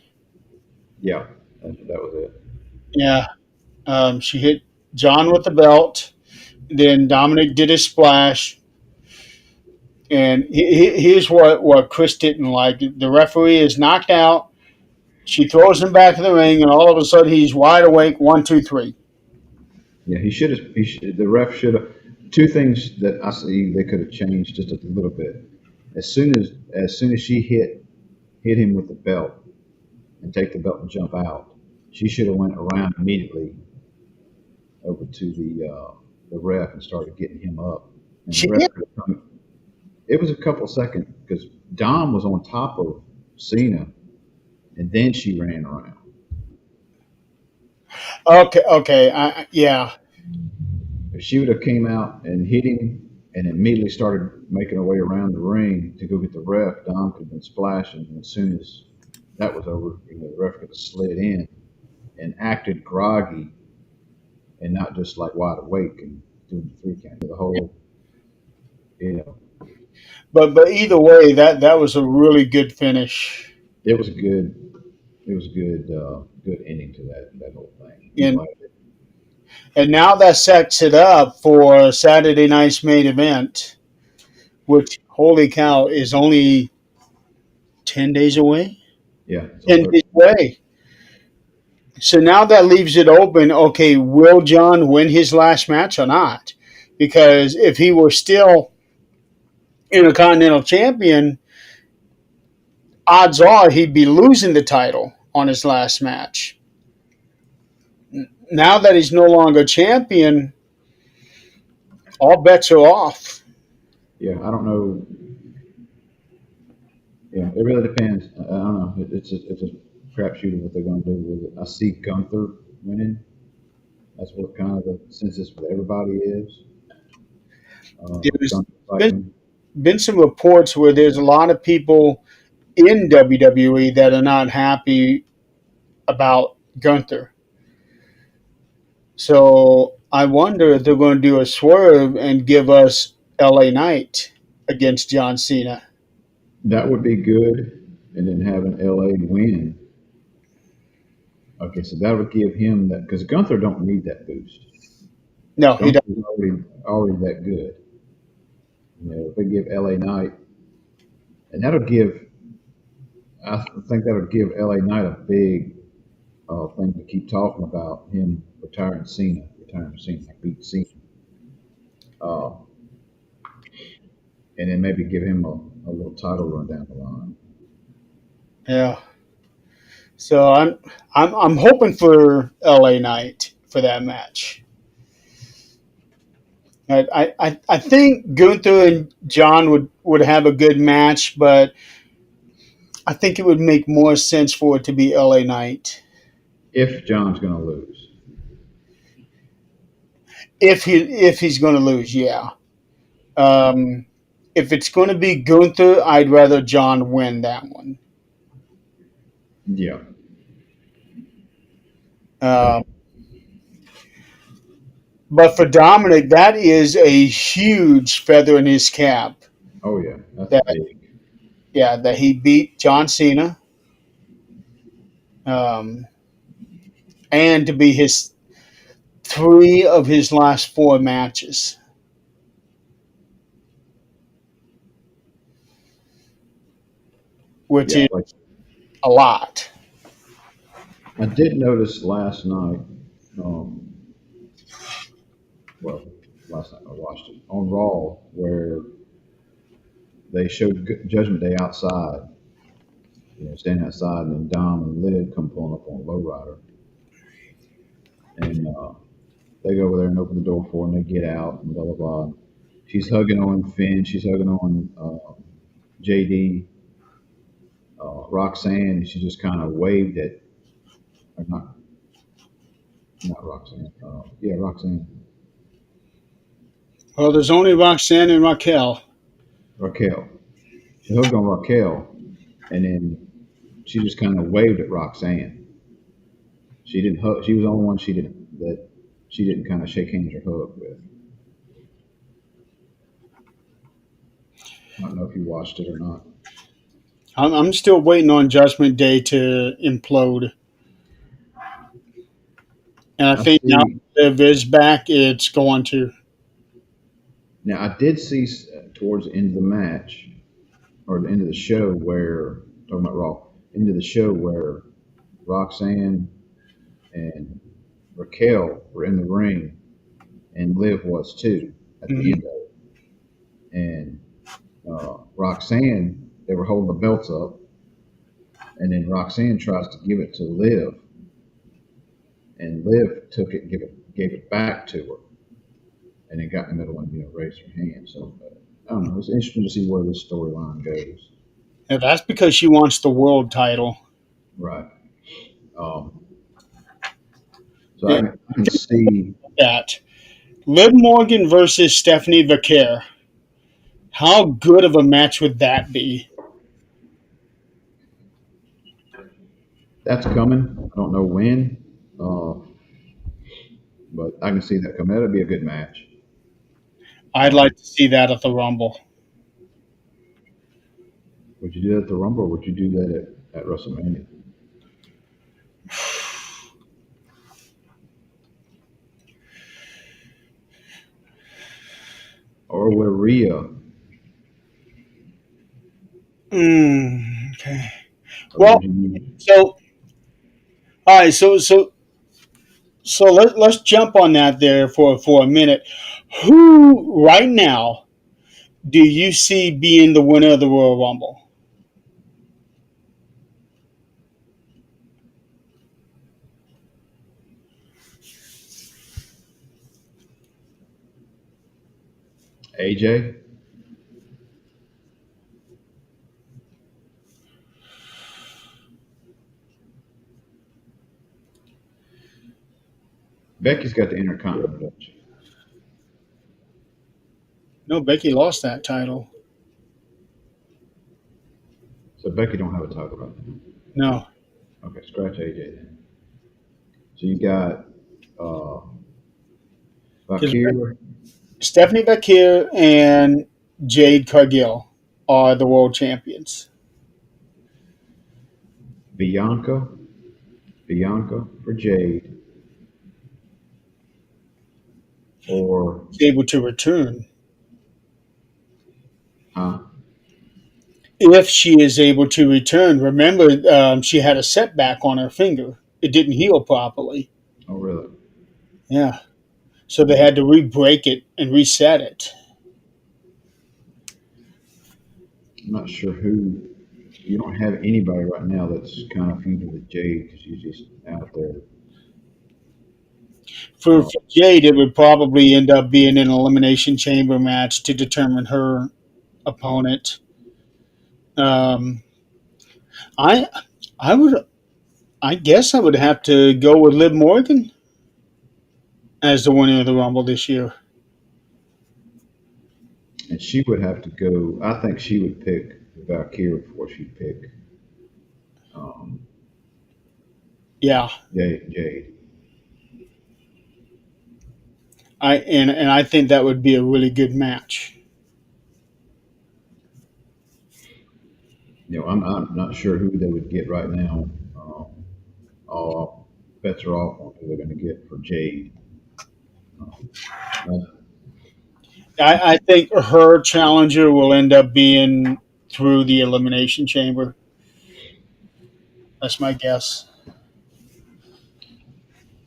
Yeah, that was it. yeah, she hit John with the belt. Then Dominic did his splash. And here's what Chris didn't like. The referee is knocked out. She throws him back in the ring, and all of a sudden he's wide awake. One, two, three. Yeah, he should have. The ref should have. Two things that I see they could have changed just a little bit. As soon as she hit him with the belt and take the belt and jump out, she should have went around immediately over to the ref and started getting him up. And the She ref did. could have come. It was a couple seconds because Dom was on top of Cena, and then she ran around. Okay, okay. Yeah. If she would have came out and hit him and immediately started making her way around the ring to go get the ref, Dom could have been splashing. And as soon as that was over, the ref could have slid in and acted groggy and not just like wide awake and doing the 3 count. The whole, you know, But either way, that was a really good finish. it was good. It was good ending to that whole thing. I'm And glad and now that sets it up for Saturday night's main event, which holy cow is only 10 days away. yeah, it's on 10 days Thursday. away. So now that leaves it open. Okay, will John win his last match or not? Because if he were still Intercontinental Champion, odds are he'd be losing the title on his last match. Now that he's no longer champion, all bets are off. Yeah, I don't know. Yeah, it really depends. I don't know. It's a crapshoot of what they're going to do with it. I see Gunther winning. That's what kind of the consensus with everybody is. There's Gunther been, fighting. been some reports where there's a lot of people in WWE that are not happy about Gunther. So I wonder if they're going to do a swerve and give us LA Knight against John Cena. That would be good. And then having LA win. Okay, so that would give him that because Gunther don't need that boost. No, he doesn't. Gunther's already that good. If they give LA Knight, and I think that'll give LA Knight a big thing to keep talking about him retiring Cena, beat Cena, uh, and then maybe give him a little title run down the line. Yeah. So I'm hoping for LA Knight for that match. I think Gunther and John would have a good match, but I think it would make more sense for it to be LA Knight. If John's going to lose, If he's going to lose, yeah. Um, if it's going to be Gunther, I'd rather John win that one. yeah, Um, But for Dominic, that is a huge feather in his cap. Oh yeah, that's That big. yeah, that he beat John Cena, um, and to be his three of his last four matches, which Yeah, is like a lot. I did notice last night. Um, well, last night I watched it on Raw where they showed Judgment Day outside, standing outside, and then Dom and Liv come pulling up on a lowrider, and they go over there and open the door for her, and they get out, and blah blah blah. She's hugging on Finn, she's hugging on JD, Roxanne, and she just kind of waved at, or not Roxanne, yeah, Roxanne, Well, there's only Roxanne and Raquel. Raquel. She hugged on Raquel, and then she just kind of waved at Roxanne. She didn't hug. She was the only one she didn't kind of shake hands or hug with. I don't know if you watched it or not. I'm still waiting on Judgment Day to implode, and I I think now see. Liv is back. It's going to. Now I did see towards the end of the match or the end of the show where talking about Raw, end of the show where Roxanne and Raquel were in the ring and Liv was too at the Mhm. end of it. And Roxanne, they were holding the belts up, and then Roxanne tries to give it to Liv, and Liv took it, gave it back to her, and then got in the middle and raised her hand. So I don't know. It's interesting to see where this storyline goes. And that's because she wants the world title. Right. Um, so Yeah, I can see that Liv Morgan versus Stephanie Vaquer. How good of a match would that be? that's coming. I don't know when, uh, but I can see that coming. That'll be a good match. I'd Um, like to see that at the Rumble. would you do that at the Rumble, or would you do that at WrestleMania, or with Rhea, Okay. or Well, would you? so all right, so let's jump on that there for a minute. Who right now do you see being the winner of the Royal Rumble? AJ? Becky's got the Intercontinental, don't she? No, Becky lost that title. So Becky don't have a title right now. No, Okay, scratch AJ then. So you got uh, because Valkyria, Stephanie Vaquer and Jade Cargill are the world champions. Bianca, Bianca for Jade, or Able to return huh? if she is able to return. Remember, she had a setback on her finger. It didn't heal properly. Oh really? Yeah, so they had to re-break it and reset it. I'm not sure who. You don't have anybody right now that's kind of feuding with Jade because she's just out there. For Jade, it would probably end up being an elimination chamber match to determine her opponent. Um, I I would I guess I would have to go with Liv Morgan as the winner of the Rumble this year. And she would have to go. I think she would pick Valkyrie before she'd pick um, Yeah, Jade. I think that would be a really good match. I'm not sure who they would get right now. All bets are off on who they're going to get for Jade. Uh, I think her challenger will end up being through the elimination chamber. That's my guess.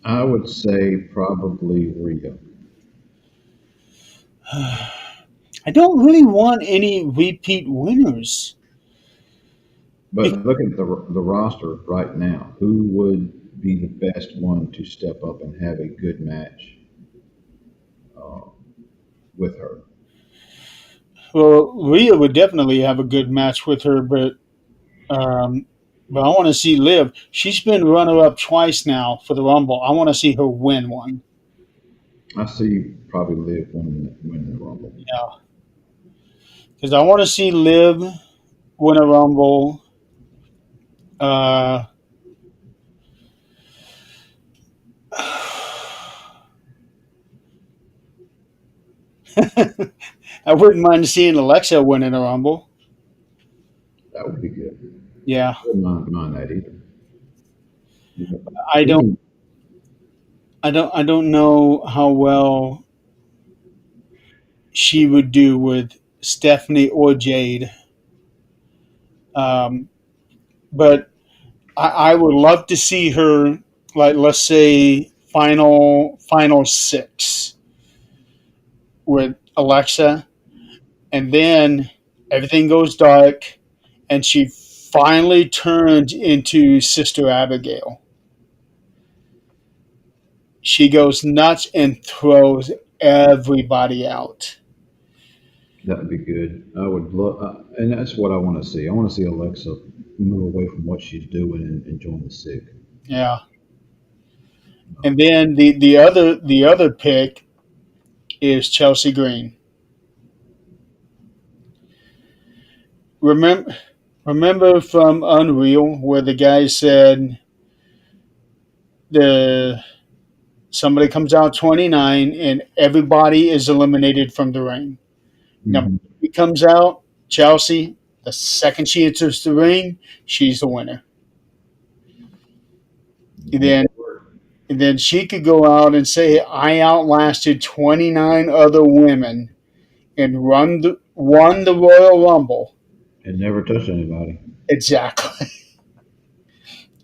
I would say probably Rhea. I don't really want any repeat winners. But look at the roster right now. Who would be the best one to step up and have a good match uh, with her? Well, Rhea would definitely have a good match with her, um, but I want to see Liv. She's been runner up twice now for the Rumble. I want to see her win one. I see probably Liv winning the Rumble. Yeah, because I want to see Liv win a Rumble. Uh, I wouldn't mind seeing Alexa winning a Rumble. That would be good. Yeah, I wouldn't mind that either. You know, I we don't, can, I don't know how well she would do with Stephanie or Jade. Um, but I would love to see her, like, let's say final six with Alexa, and then everything goes dark, and she finally turns into Sister Abigail. She goes nuts and throws everybody out. that would be good. I would love, and that's what I want to see. I want to see Alexa move away from what she's doing and join the sick. Yeah, and then the other pick is Chelsea Green. Remember remember from Unreal where the guy said the somebody comes out 29 and everybody is eliminated from the ring. Now Hmm. he comes out, Chelsea, the second she enters the ring, she's the winner. And then and then she could go out and say, I outlasted 29 other women and won the Royal Rumble. And never touch anybody. Exactly.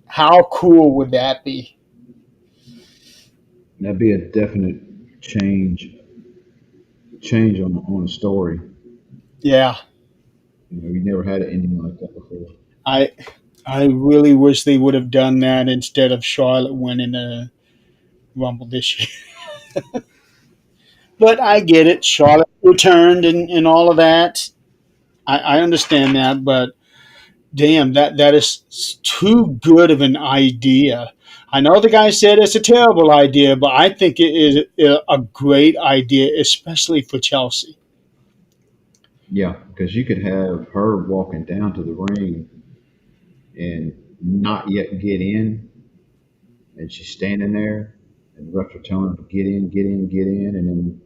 How cool would that be? That'd be a definite change on a story. Yeah. We never had an ending like that before. I I really wish they would have done that instead of Charlotte winning the Rumble this year. But I get it. Charlotte returned and all of that. I understand that, but damn, that is too good of an idea. I know the guy said it's a terrible idea, but I think it is a great idea, especially for Chelsea. Yeah, because you could have her walking down to the ring and not yet get in, and she's standing there, and the refs are telling her to get in, get in, get in, and then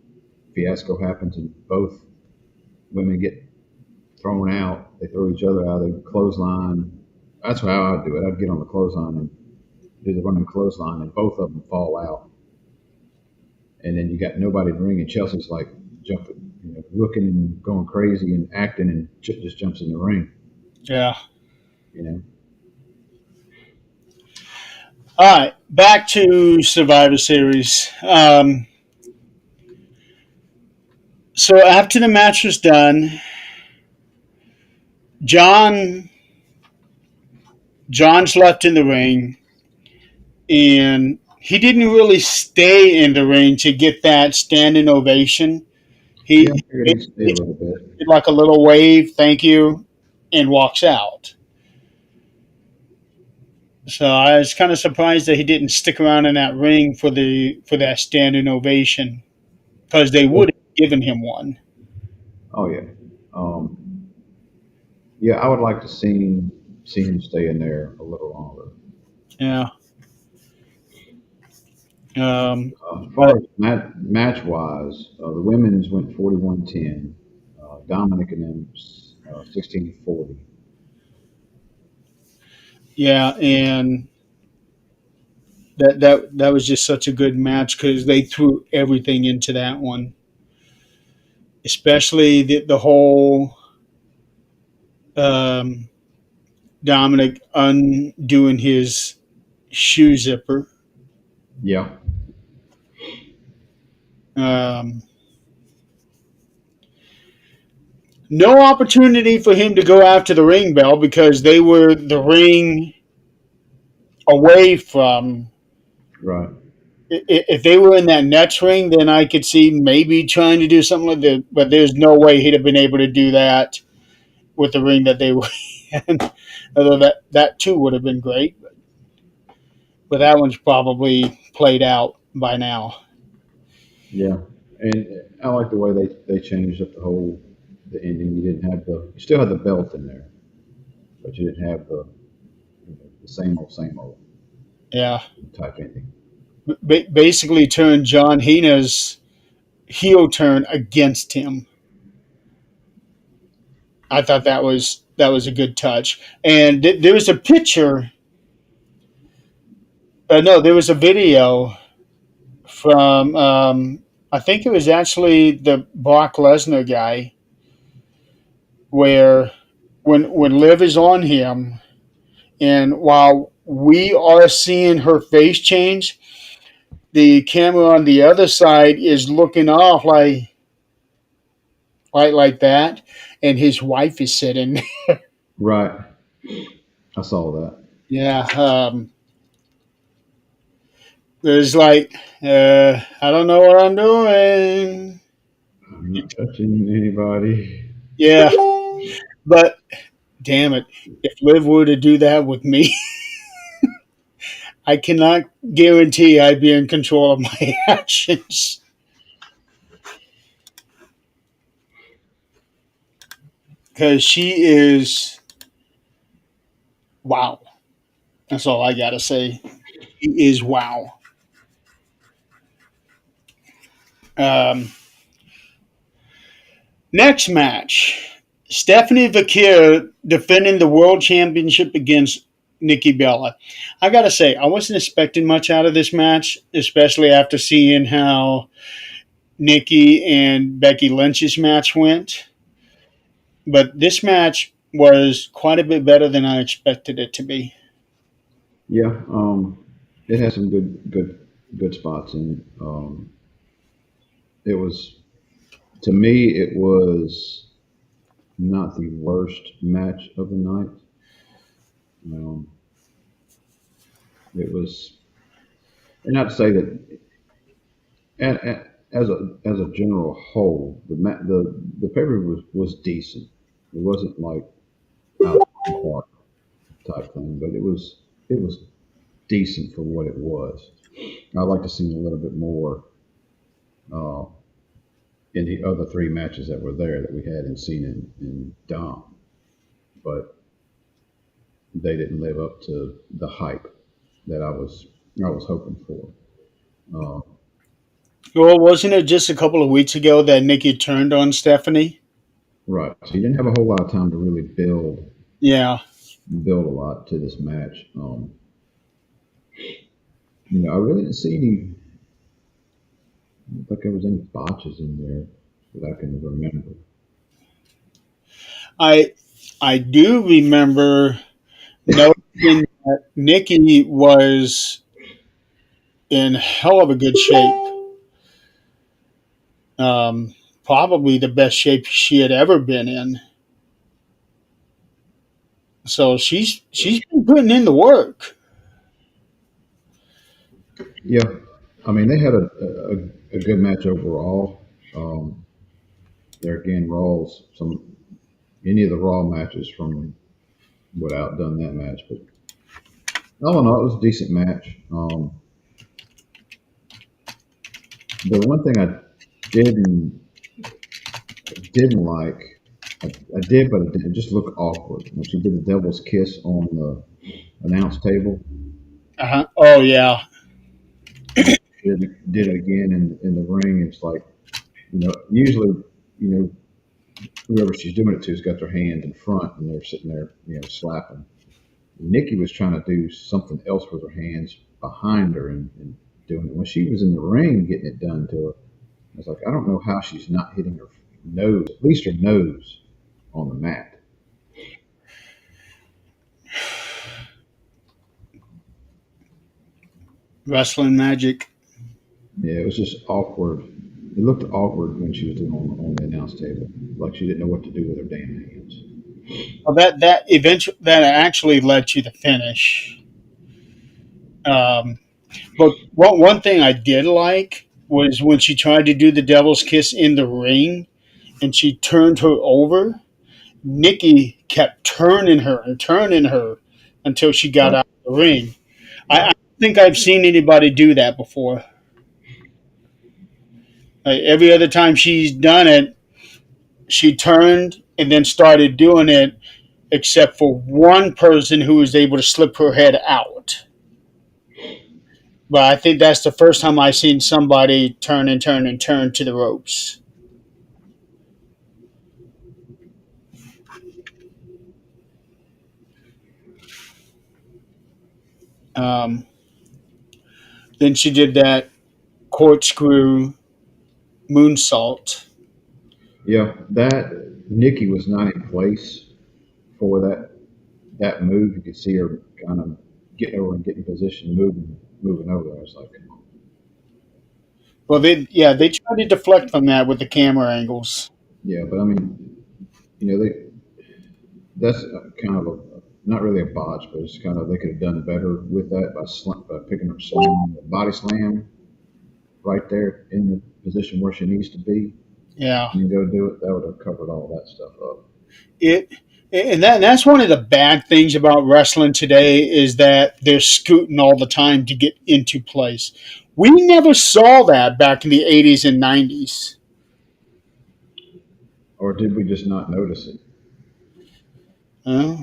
fiasco happens, and both women get thrown out. They throw each other out. They clothesline. That's how I'd do it. I'd get on the clothesline and do the running clothesline, and both of them fall out. And then you got nobody in the ring, and Chelsea's like jumping, looking and going crazy and acting, and just jumps in the ring. Yeah. You know, All right, back to Survivor Series. So after the match was done, John John's left in the ring, and he didn't really stay in the ring to get that standing ovation. yeah, I He figured he'd stay a did little bit. like a little wave, thank you, and walks out. So I was kind of surprised that he didn't stick around in that ring for that standing ovation because they would have given him one. Oh yeah, um, yeah. I would like to see him stay in there a little longer. Yeah, As far as match wise, the women's went 41-10. Dominic and them 16-40. yeah, and that was just such a good match because they threw everything into that one, especially the whole um, Dominic undoing his shoe zipper. Yeah, Um, no opportunity for him to go after the ring bell because they were the ring away from. right. If they were in that next ring, then I could see maybe trying to do something like that. But there's no way he'd have been able to do that with the ring that they were in. Although that too would have been great, but that one's probably played out by now. Yeah, and I like the way they changed up the ending. You didn't have you still had the belt in there, but you didn't have the same old Yeah, type ending. basically turned John Cena's heel turn against him. I thought that was a good touch. And there was a picture. No, there was a video from. I think it was actually the Brock Lesnar guy, where when Liv is on him, and while we are seeing her face change, the camera on the other side is looking off like that, and his wife is sitting. Right, I saw that. Yeah, there's I don't know what I'm doing. I'm not touching anybody. Yeah, but damn it, if Liv were to do that with me, I cannot guarantee I'd be in control of my actions because she is wow. That's all I gotta say. She is wow. Um, Next match, Stephanie Vakir defending the world championship against Nikki Bella. I gotta say, I wasn't expecting much out of this match, especially after seeing how Nikki and Becky Lynch's match went. But this match was quite a bit better than I expected it to be. Yeah, it has some good spots in it. It was to me, it was not the worst match of the night. Um, it was, and not to say that as a general whole, the paper was decent. It wasn't like out of the park type thing, but it was decent for what it was. I'd like to see a little bit more uh, in the other three matches that were there that we hadn't seen in Dom, but they didn't live up to the hype that I was hoping for. Uh, Well, wasn't it just a couple of weeks ago that Nikki turned on Stephanie? right, so you didn't have a whole lot of time to really Yeah. build a lot to this match. I really didn't see any. I don't think there was any botches in there that I can remember. I I do remember noticing that Nikki was in hell of a good shape. Probably the best shape she had ever been in. So she's been putting in the work. Yeah, I mean they had a good match overall. There again, any of the Raw matches from would outdone that match, but all in all, it was a decent match. The one thing I didn't didn't like, I did, but it didn't just look awkward when she did the devil's kiss on the announce table. Uh-huh. Oh yeah. did it again in the ring. It's like, usually, you know, whoever she's doing it to has got their hand in front and they're sitting there, slapping. Nikki was trying to do something else with her hands behind her and doing it. When she was in the ring getting it done to her, I was like, I don't know how she's not hitting her nose, at least her nose, on the mat. Wrestling magic. Yeah, it was just awkward. It looked awkward when she was doing on the announce table, like she didn't know what to do with her damn hands. Well, that actually led to the finish. Um, but one thing I did like was when she tried to do the devil's kiss in the ring, and she turned her over. Nikki kept turning her until she got Right. out of the ring. I don't think I've seen anybody do that before. Every other time she's done it, she turned and then started doing it, except for one person who was able to slip her head out. But I think that's the first time I've seen somebody turn and turn and turn to the ropes. Um, then she did that corkscrew moonsault. Yeah, that Nikki was not in place for that move. You could see her kind of getting over and getting position, moving over. I was like, come on. Well, they tried to deflect from that with the camera angles. Yeah, but I mean, they that's kind of not really a botch, but it's kind of they could have done better with that by picking up slam, body slam right there in the position where she needs to be, Yeah, and then go do it. That would have covered all that stuff up. it and that's one of the bad things about wrestling today is that they're scooting all the time to get into place. We never saw that back in the 80s and 90s. Or did we just not notice it? Uh,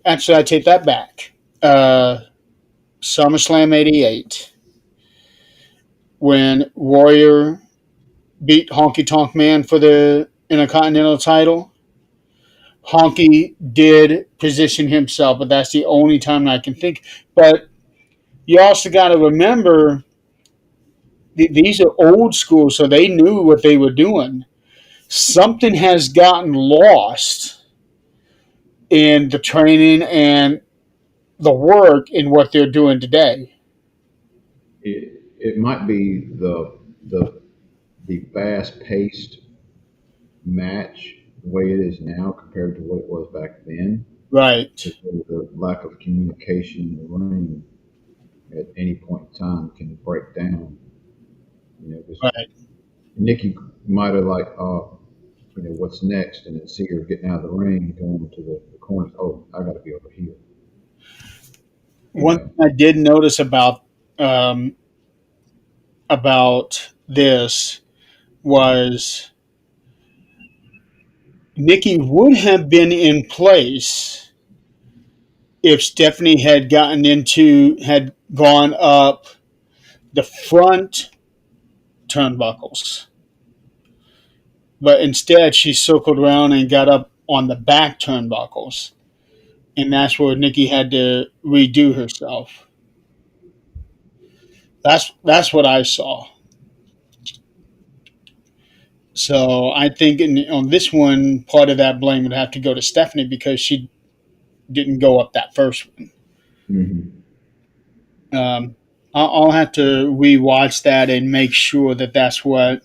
Actually, I take that back. SummerSlam '88, when Warrior beat Honky Tonk Man for the Intercontinental title. Honky did position himself, but that's the only time I can think. But you also got to remember these are old school, so they knew what they were doing. Something has gotten lost in the training and the work in what they're doing today. It might be the the fast paced match the way it is now compared to what it was back then. Right, Because the lack of communication in the ring at any point in time can break down. Because right. Nikki might have like, what's next, and then see her getting out of the ring and going to the corner. Oh, I got to be over here. You One know, thing I did notice um, about this was Nikki would have been in place if Stephanie had gone up the front turnbuckles, but instead she circled around and got up on the back turnbuckles, and that's where Nikki had to redo herself. That's what I saw. So I think on this one, part of that blame would have to go to Stephanie because she didn't go up that first one. hmm Um, I'll have to rewatch that and make sure that that's what.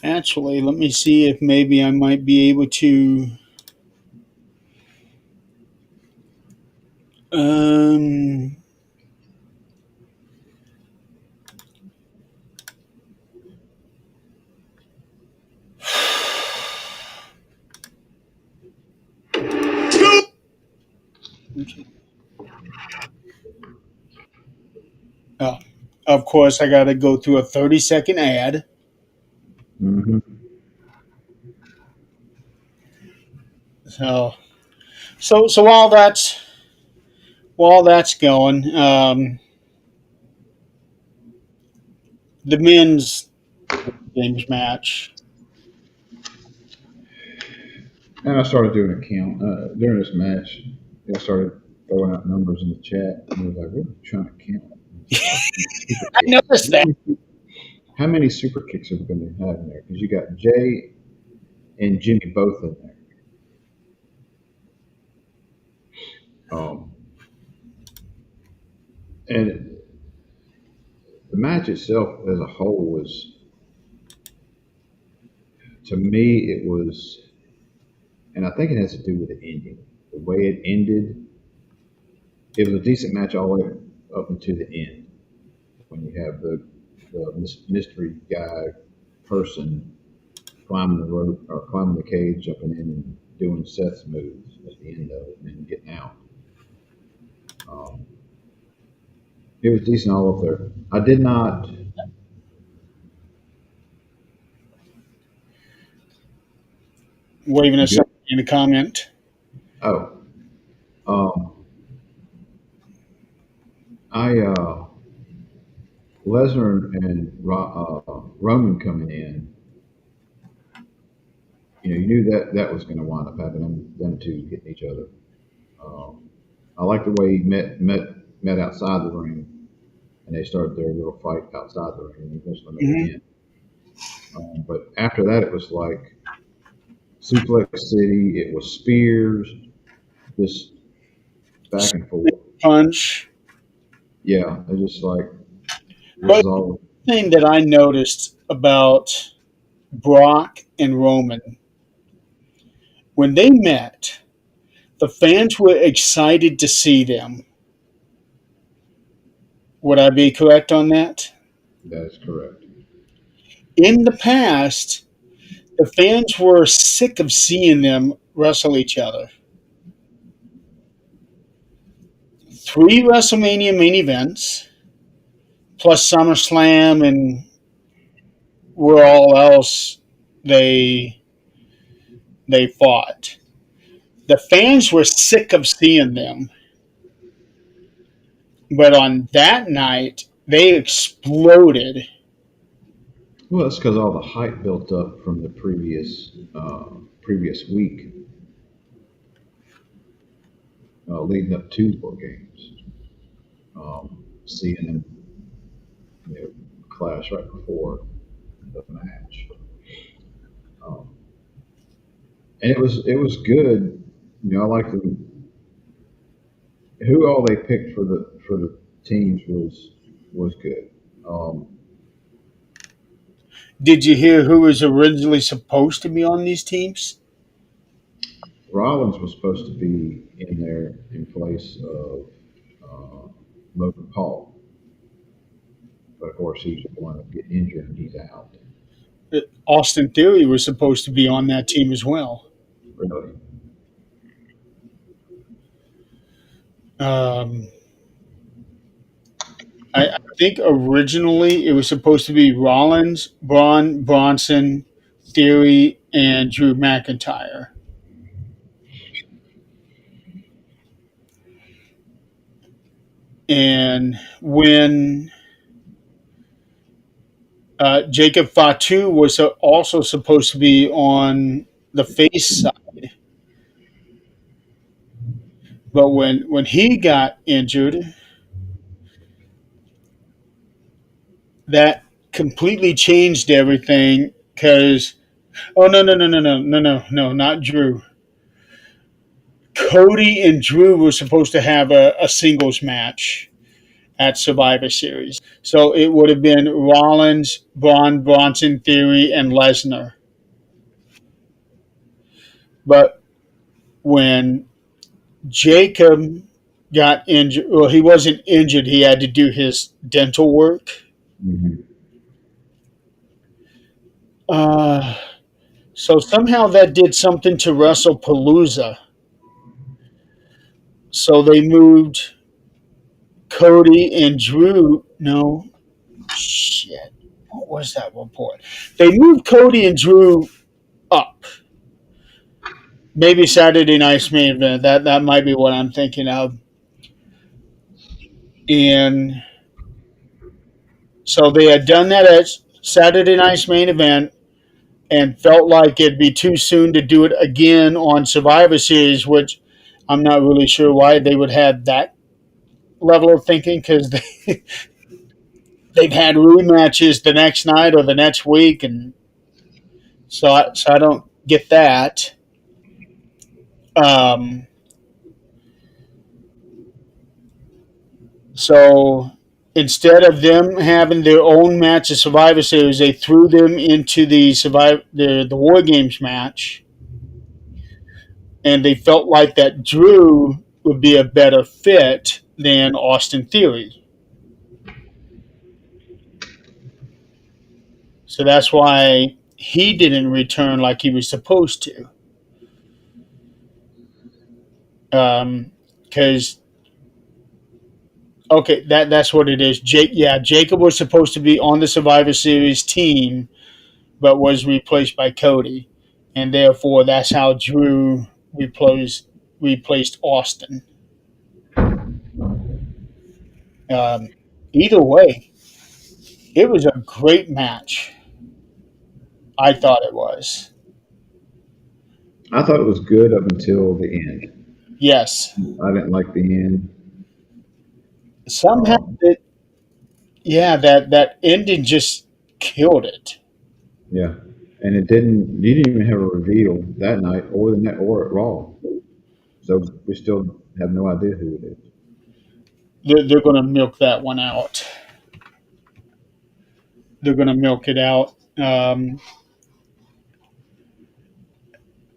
Actually, let me see if maybe I might be able to. Um, oh, of course, I got to go through a 30-second ad. hmm So, so while that's going, the men's games match. And I started doing a count during this match. I started throwing out numbers in the chat, and I was like, "What are you trying to count?" It's like, super I kicks. noticed that. How many super kicks are we going to have in there? Because you got Jay and Jimmy both in there. Um, and the match itself as a whole was, to me, it was, and I think it has to do with the ending. The way it ended, it was a decent match all the way up until the end. When you have the mystery guy person climbing the rope or climbing the cage, jumping in and doing Seth's moves at the end of it, and then getting out. Um, it was decent all up there. I did not. Waving You us good? up in the comment. Oh, um, I Lesnar and Roman coming in. You knew that that was going to wind up having them two hitting each other. Um, I like the way he met outside the ring, and they started their little fight outside the ring, and eventually met Hmm. again. But after that, it was like Suplex City. It was spears, just back and forth. Punch. Yeah, they just like this But is all. the thing that I noticed about Brock and Roman, when they met, the fans were excited to see them. Would I be correct on that? That is correct. In the past, the fans were sick of seeing them wrestle each other. 3 WrestleMania main events, plus SummerSlam and where all else they they fought. The fans were sick of seeing them, but on that night they exploded. Well, that's because all the hype built up from the previous week, leading up to War Games. Seeing them, clash right before the match, um, and it was good. I like the who all they picked for the teams was good. Um, Did you hear who was originally supposed to be on these teams? Rollins was supposed to be in there in place of Logan Paul, but of course he's going to get injured and he's out. Austin Theory was supposed to be on that team as well. Really, Um, I think originally it was supposed to be Rollins, Braun, Bronson, Theory, and Drew McIntyre. And when Jacob Fatu was also supposed to be on the face side, but when he got injured, that completely changed everything. Because no, not Drew. Cody and Drew were supposed to have a singles match at Survivor Series. So it would have been Rollins, Braun, Bronson, Theory, and Lesnar. But when Jacob got injured, well, he wasn't injured. He had to do his dental work. hmm Uh, so somehow that did something to WrestlePalooza. So they moved Cody and Drew. No, shit. What was that report? They moved Cody and Drew up. Maybe Saturday Night's main event. That might be what I'm thinking of. And So they had done that at Saturday night's main event and felt like it'd be too soon to do it again on Survivor Series, which I'm not really sure why they would have that level of thinking because they've had rematches the next night or the next week, and so I don't get that. Um, so instead of them having their own match of Survivor Series, they threw them into the War Games match, and they felt like that Drew would be a better fit than Austin Theory. So that's why he didn't return like he was supposed to. Because okay, that's what it is. Jacob was supposed to be on the Survivor Series team, but was replaced by Cody, and therefore that's how Drew replaced Austin. Um, Either way, it was a great match. I thought it was. I thought it was good up until the end. Yes. I didn't like the end. Somehow, Um, that ending just killed it. yeah, and it didn't. You didn't even have a reveal that night, or the net, or at Raw. So we still have no idea who it is. They're going to milk that one out. They're going to milk it out.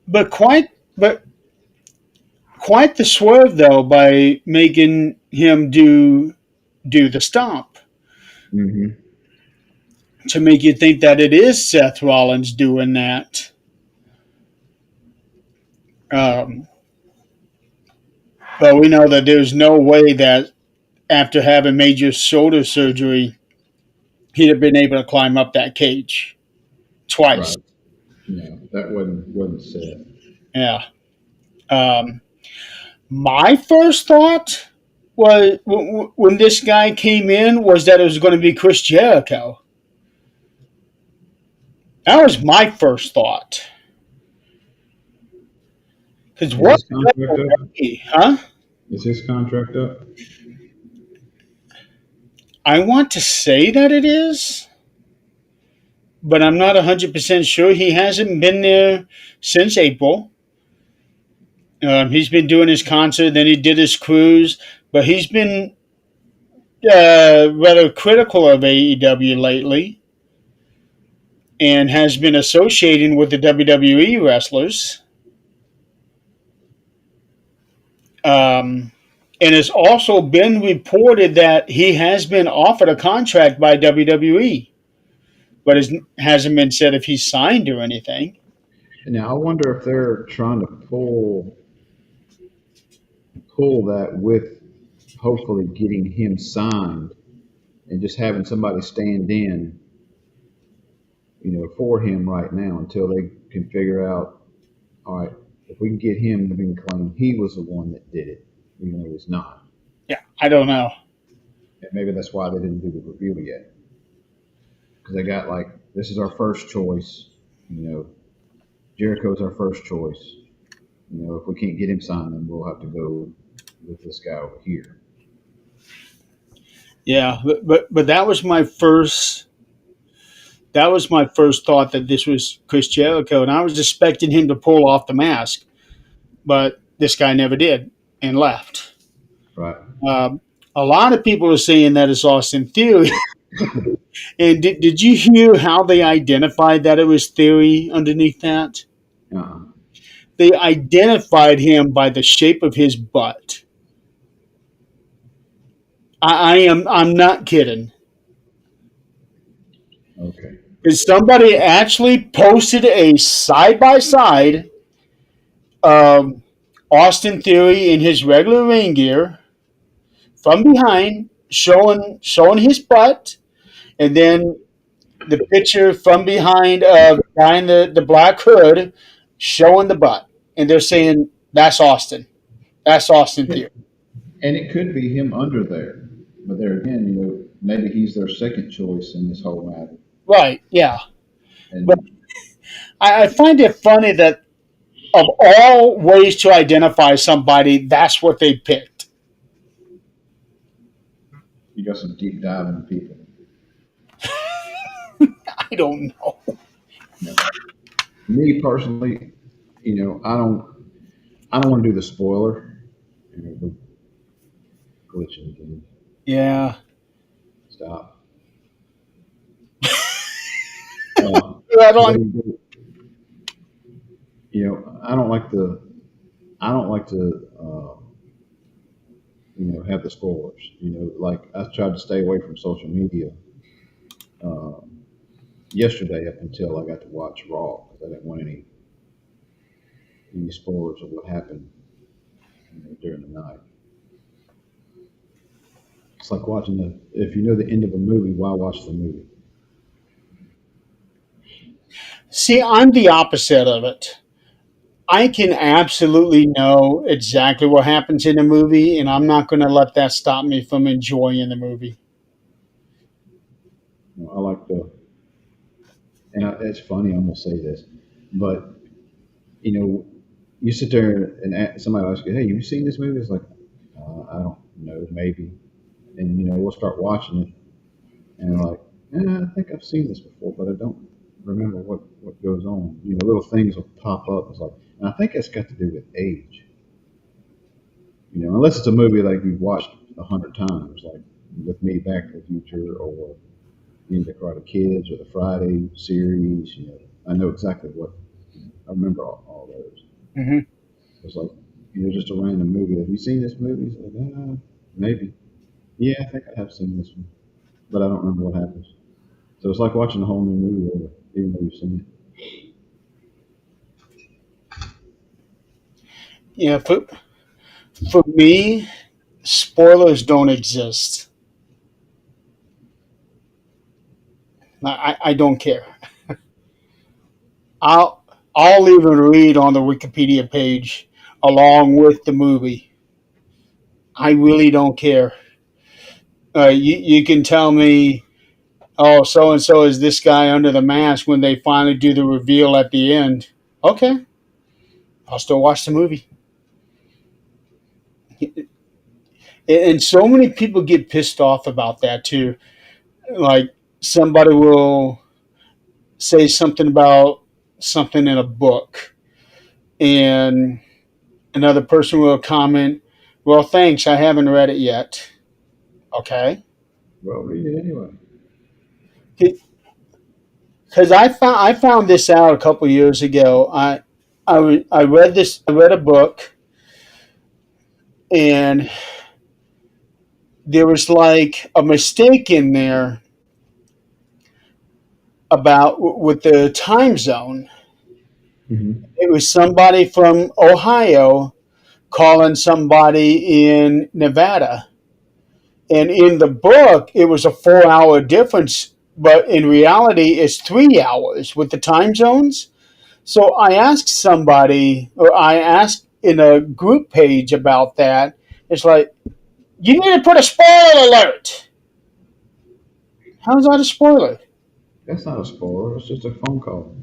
But quite the swerve though by making him do the stomp Hmm. to make you think that it is Seth Rollins doing that. Um, but we know that there's no way that after having major shoulder surgery, he'd have been able to climb up that cage twice. Right. No, that wasn't said. Yeah. Um, my first thought was when this guy came in was that it was going to be Chris Jericho. That was my first thought. Because Is what his contract up? huh? Is his contract up? I want to say that it is, but I'm not 100% sure. He hasn't been there since April. He's been doing his concert, then he did his cruise, but he's been rather critical of AEW lately and has been associating with the WWE wrestlers. Um, and it's also been reported that he has been offered a contract by WWE, but it hasn't been said if he's signed or anything. And now I wonder if they're trying to pull that with hopefully getting him signed and just having somebody stand in, for him right now until they can figure out, all right, if we can get him to be claim he was the one that did it, even though he's not. Yeah, I don't know. And maybe that's why they didn't do the review yet. Because they got like, this is our first choice, Jericho's our first choice. If we can't get him signed, then we'll have to go with this guy over here. Yeah, but that was my first. That was my first thought that this was Chris Jericho, and I was expecting him to pull off the mask, but this guy never did and left. Right. Um, a lot of people are saying that it's Austin Theory. And did you hear how they identified that it was Theory underneath that? Uh-uh. They identified him by the shape of his butt. I'm not kidding. Okay. Because somebody actually posted a side by side of Austin Theory in his regular ring gear from behind, showing his butt, and then the picture from behind of the guy in the black hood showing the butt. And they're saying that's Austin. That's Austin Theory. And it could be him under there. But there again, maybe he's their second choice in this whole matter. Right, yeah. But And I find it funny that of all ways to identify somebody, that's what they picked. you got some deep diving people. I don't know. You know, me personally, I don't want to do the spoiler. The glitching again. Yeah. Stop. Uh, I but don't. I don't like to have the spoilers. Like I tried to stay away from social media uh, yesterday up until I got to watch Raw because I didn't want any spoilers of what happened during the night. It's like watching if you know the end of a movie, why watch the movie? See, I'm the opposite of it. I can absolutely know exactly what happens in a movie, and I'm not going to let that stop me from enjoying the movie. I like it's funny. I'm gonna say this, but you know, you sit there and somebody asks you, "Hey, have you seen this movie?" It's like, I don't know, maybe, and we'll start watching it, and like, I think I've seen this before, but I don't remember what goes on. Little things will pop up. It's like, and I think it's got to do with age. Unless it's a movie like you've watched 100 times, like with me, Back to the Future, or the Karate Kids, or the Friday series. I know exactly what I remember all those. Hmm. It's like just a random movie. Have you seen this movie? It's like, maybe. Yeah, I think I have seen this one, but I don't remember what happens. So it's like watching a whole new movie over, even though you've seen Yeah, for me, spoilers don't exist. I don't care. I'll I'll even read on the Wikipedia page along with the movie. I really don't care. You can tell me, oh, so and so is this guy under the mask when they finally do the reveal at the end. Okay, I'll still watch the movie. And so many people get pissed off about that too. Like somebody will say something about something in a book, and another person will comment, "Well, thanks, I haven't read it yet." Okay, it. Well, read it anyway. because I found this out a couple years ago. I read this. I read a book, and there was like a mistake in there about with the time zone. Hmm. It was somebody from Ohio calling somebody in Nevada. And in the book, it was a 4 hour difference, but in reality, it's 3 hours with the time zones. So I asked somebody, or I asked in a group page about that. It's like, you need to put a spoiler alert. How's that a spoiler? That's not a spoiler. It's just a phone call.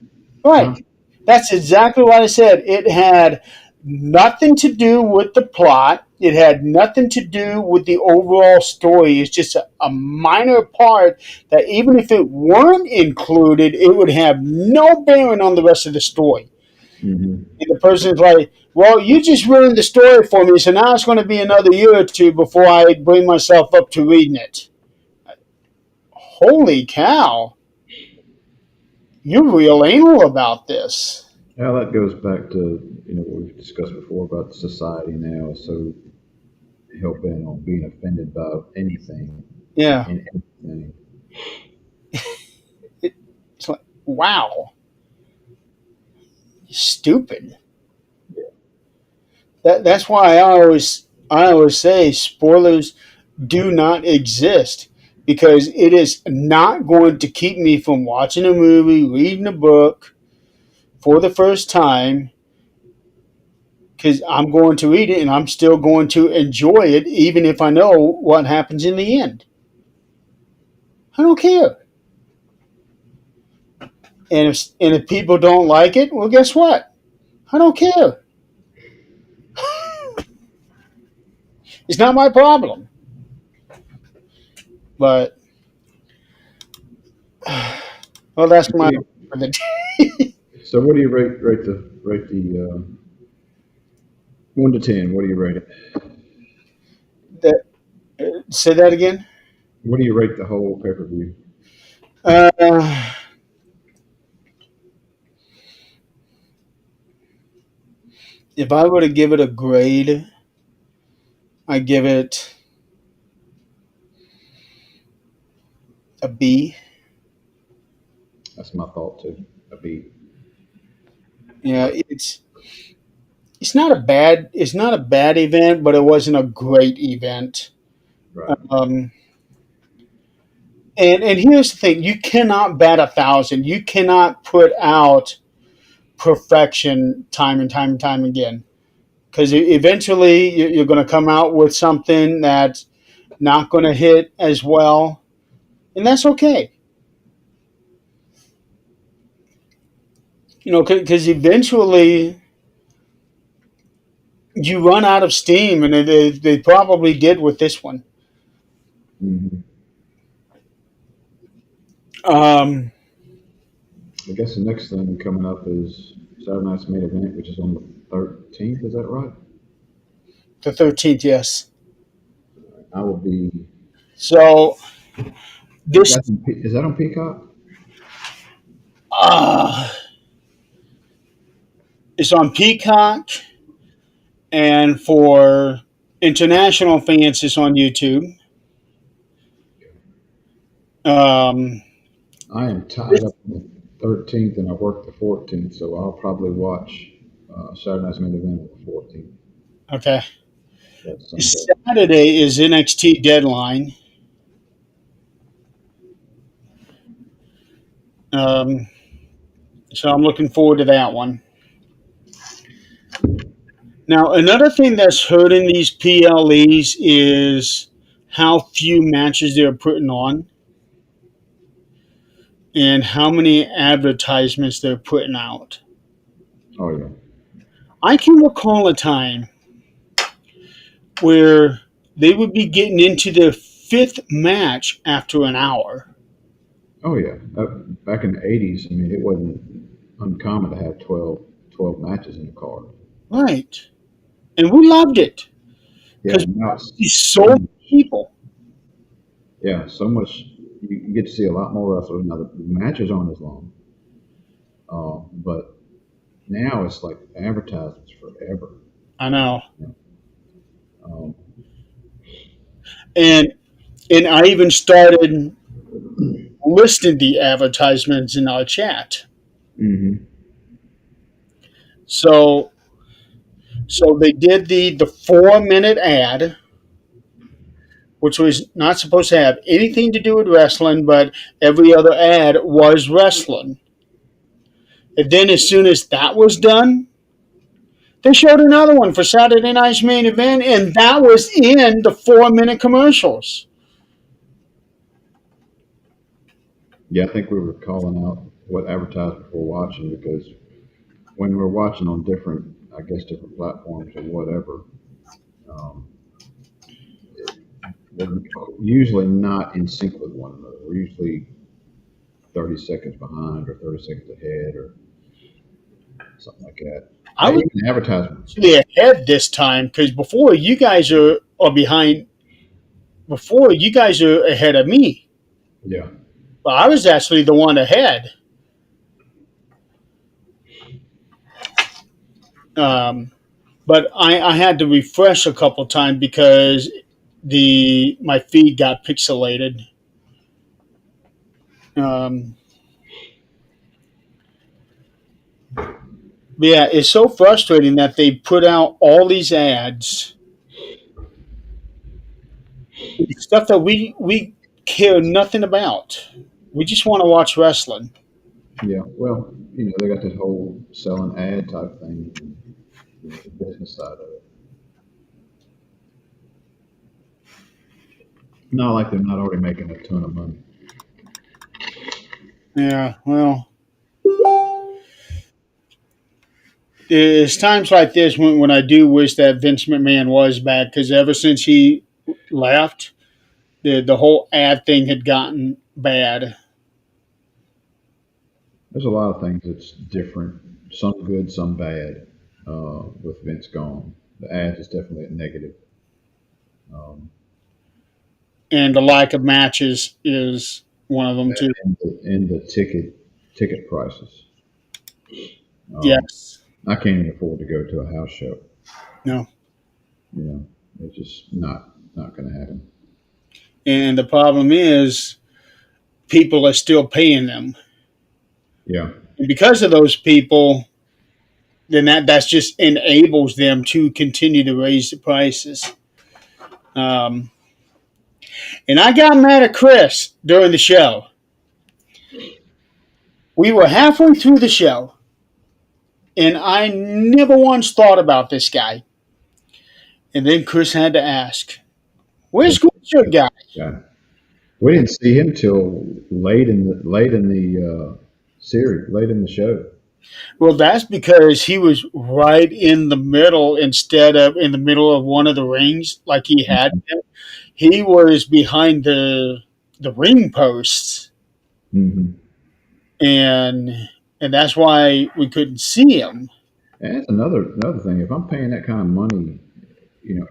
Huh? Right. That's exactly what I said. It had nothing to do with the plot. It had nothing to do with the overall story. It's just a minor part that even if it weren't included, it would have no bearing on the rest of the story. Hmm. And the person's like, well, you just ruined the story for me, so now it's going to be another year or two before I bring myself up to reading it. Holy cow. You're real anal about this. Yeah, that goes back to what we've discussed before about society now is so hell bent on being offended by anything Yeah. and everything. It's like, wow, stupid. That's why I always say spoilers do not exist because it is not going to keep me from watching a movie, reading a book for the first time because I'm going to read it and I'm still going to enjoy it even if I know what happens in the end. I don't care. And if people don't like it, well, guess what? I don't care. It's not my problem. But well, that's What my do you, for the so what do you rate the 1 to 10? What do you rate it? the, say that again. What do you rate the whole pay per view? Uh, if I were to give it a grade, I give it a B. That's my thought too. A B. Yeah, it's not a bad event, but it wasn't a great event. Right. Um, and here's the thing: you cannot bat 1,000. You cannot put out perfection time and time and time again, because eventually you're going to come out with something that's not going to hit as well, and that's okay. Because eventually you run out of steam, and they probably did with this one. Hmm. Um, I guess the next thing coming up is Saturday night's main event, which is on the 13th. Is that right? the 13th, yes. I will be. So this Is that on Peacock? uh, is on Peacock, and for international fans, it's on YouTube. Um, I am tied this- up on the 13th, and I work the 14th, so I'll probably watch Saturday night's main event on the 14th. okay. That Sunday. Saturday is NXT Deadline. Um, so I'm looking forward to that one. Now, another thing that's hurting these PLEs is how few matches they're putting on and how many advertisements they're putting out. Oh yeah. I can recall a time where they would be getting into their fifth match after an hour. Oh yeah. Back in the 80s, I mean, it wasn't uncommon to have 12 matches in the card. Right. And we loved it Yeah. because Now we it's so many people. yeah, so much. You get to see a lot more wrestlers. Now the matches aren't as long, but now it's like advertisements forever. I know. Um, And I even started listing the advertisements in our chat. hmm. So they did the 4 minute ad, which was not supposed to have anything to do with wrestling, but every other ad was wrestling. And then as soon as that was done, they showed another one for Saturday Night's Main Event, and that was in the 4 minute commercials. Yeah, I think we were calling out what advertisements we're watching because when we're watching on different, I guess, different platforms or whatever, um, we're usually not in sync with one another. We're usually 30 seconds behind or 30 seconds ahead or something like that. I was Even advertisements. actually ahead this time because before you guys are behind. Before you guys are ahead of me. Yeah. But I was actually the one ahead. Um, but I had to refresh a couple times because my feed got pixelated. Um, but yeah, it's so frustrating that they put out all these ads, stuff that we care nothing about. We just want to watch wrestling. Yeah. Well, they got this whole selling ad type thing, the business side of it. Not like they're not already making a ton of money. Yeah, well, it's times like this when I do wish that Vince McMahon was back because ever since he left, the whole ad thing had gotten bad. There's a lot of things that's different, some good, some bad, with Vince gone. The ads is definitely a negative. Um, And the lack of matches is one of them that too. and the ticket prices. Um, Yes. I can't even afford to go to a house show. No. You know, it's just not going to happen. And the problem is people are still paying them. Yeah, And because of those people, then that's just enables them to continue to raise the prices. Um, and I got mad at Chris during the show. We were halfway through the show, and I never once thought about this guy. And then Chris had to ask, well, "Where's Green guy?" yeah. We didn't see him till late in the series, late in the show. Well, that's because he was right in the middle instead of in the middle of one of the rings, like he had been. He was behind the ring posts, Hmm. and that's why we couldn't see him. And that's another thing. If I'm paying that kind of money,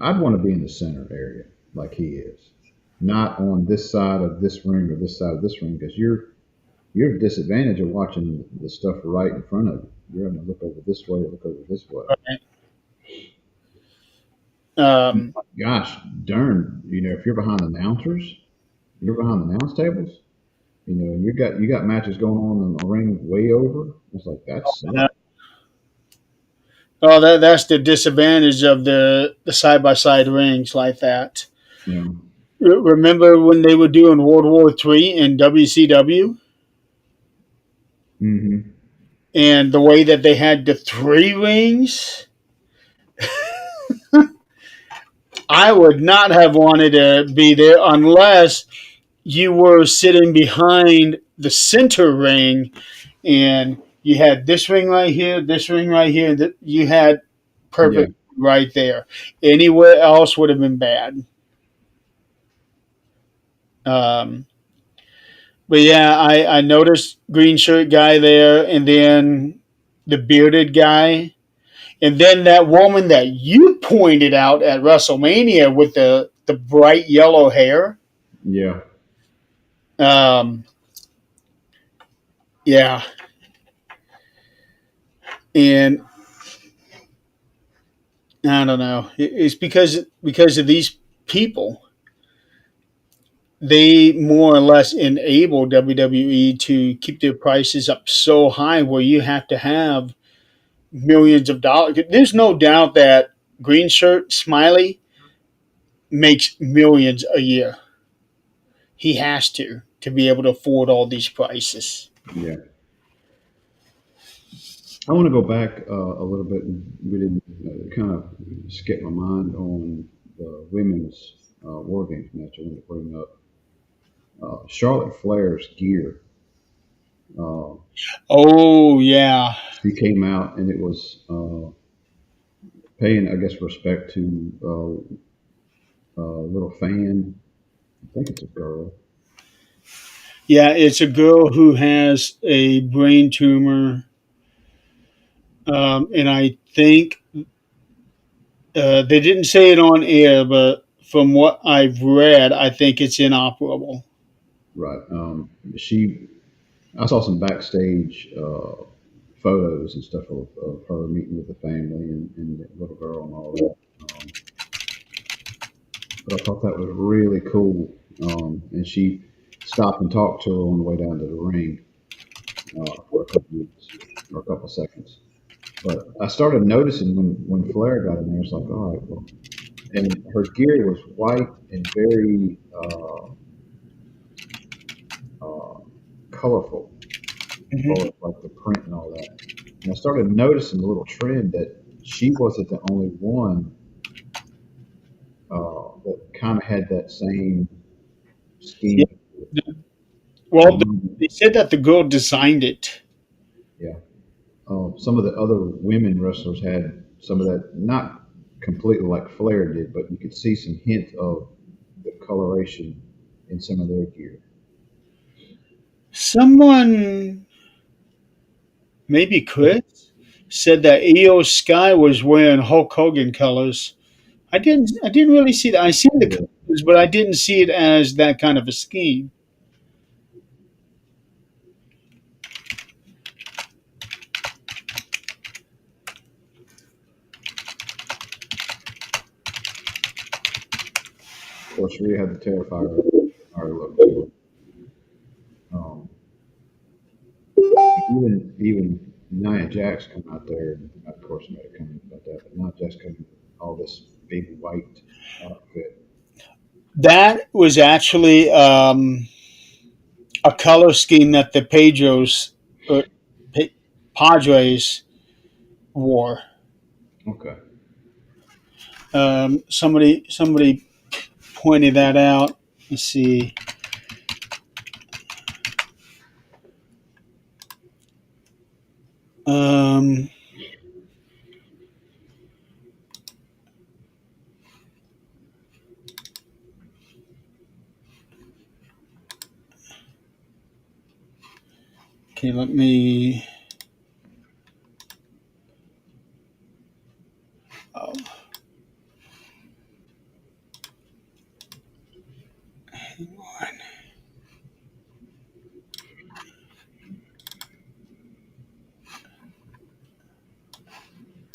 I'd want to be in the center area like he is, not on this side of this ring or this side of this ring, because you're at a disadvantage of watching the stuff right in front of you. You're having to look over this way, look over this way. Um, Gosh, darn! If you're behind announcers, you're behind the announce tables. And you got matches going on in the ring way over. It's like that's oh, that's the disadvantage of the side by side rings like that. you know. Remember when they were doing World War III in WCW, Hmm. and the way that they had the three rings? I would not have wanted to be there unless you were sitting behind the center ring and you had this ring right here, this ring right here, that you had Yeah, perfect right there. Anywhere else would have been bad. Um, but yeah, I noticed green shirt guy there, and then the bearded guy, and then that woman that you pointed out at WrestleMania with the bright yellow hair. yeah. Um, yeah, and I don't know. It's because of these people. They more or less enable WWE to keep their prices up so high where you have to have millions of dollars. There's no doubt that Green Shirt Smiley makes millions a year. He has to be able to afford all these prices. Yeah. I want to go back a little bit. We didn't kind of skip my mind on the women's War Games match. I want to bring up Charlotte Flair's gear. Uh, Oh yeah, she came out and it was paying, I guess, respect to a little fan. I think it's a girl. yeah. It's a girl who has a brain tumor, and I think they didn't say it on air, but from what I've read, I think it's inoperable. Right. I saw some backstage photos and stuff of her meeting with the family and the little girl and all that. But I thought that was really cool. And she stopped and talked to her on the way down to the ring for a couple minutes or a couple seconds. But I started noticing when Flair got in there, it's like, all right, well, and her gear was white and very uh, colorful as far Mhm. as like the print and all that. And I started noticing a little trend that she wasn't the only one that kind of had that same Yeah, scheme. I Well, remember, they said that the girl designed it. yeah. Some of the other women wrestlers had some of that, not completely like Flair did, but you could see some hint of the coloration in some of their gear. Someone, maybe Chris, said that Io Sky was wearing Hulk Hogan colors. I didn't really see that. I seen the Yeah. colors, but I didn't see it as that kind of a scheme. Of course, Rhea had the Terrifier look to it. Um, even Nia Jax come out there, and of course, made a comment about that, but Nia Jax coming in all this big white outfit. That was actually a color scheme that the Pa- Padres wore. Okay. Somebody pointed that out. Let's see. Um, okay, let me. Oh,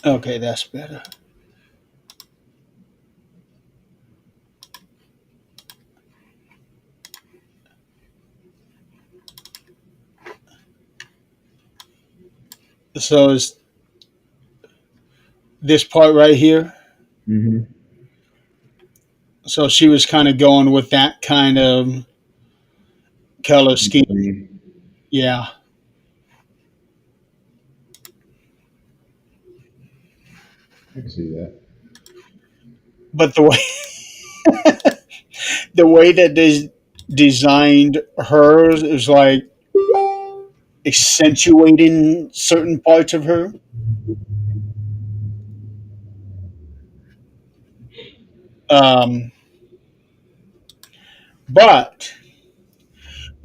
okay, that's better. So is this part right here? Mm-hmm. So she was kind of going with that kind of color scheme. Yeah, I can see that. but the way that they designed hers is like accentuating certain parts of her. Um, but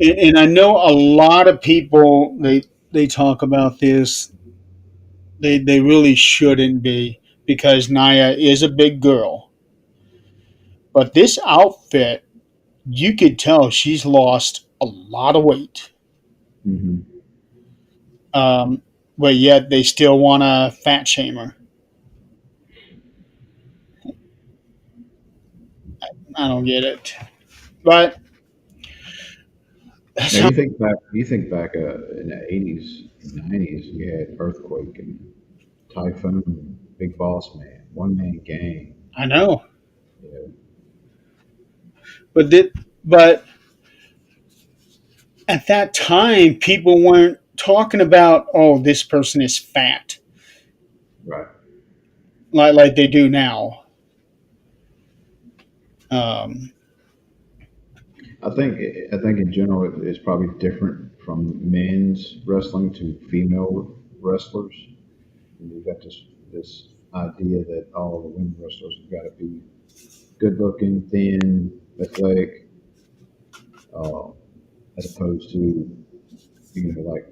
and I know a lot of people they talk about this. They really shouldn't be because Naya is a big girl. But this outfit, you could tell she's lost a lot of weight. Mm-hmm. Um, but yet they still want to fat shame her. I don't get it. But that's Now how, you think back in the '80s, '90s, you had Earthquake and Typhoon, Big Boss Man, One Man Gang. I know. You know, But at that time, people weren't talking about, oh, this person is fat right. like they do now. Um, I think in general it's probably different from men's wrestling to female wrestlers. And you've got this idea that all the women wrestlers have got to be good looking, thin, athletic, uh, as opposed to like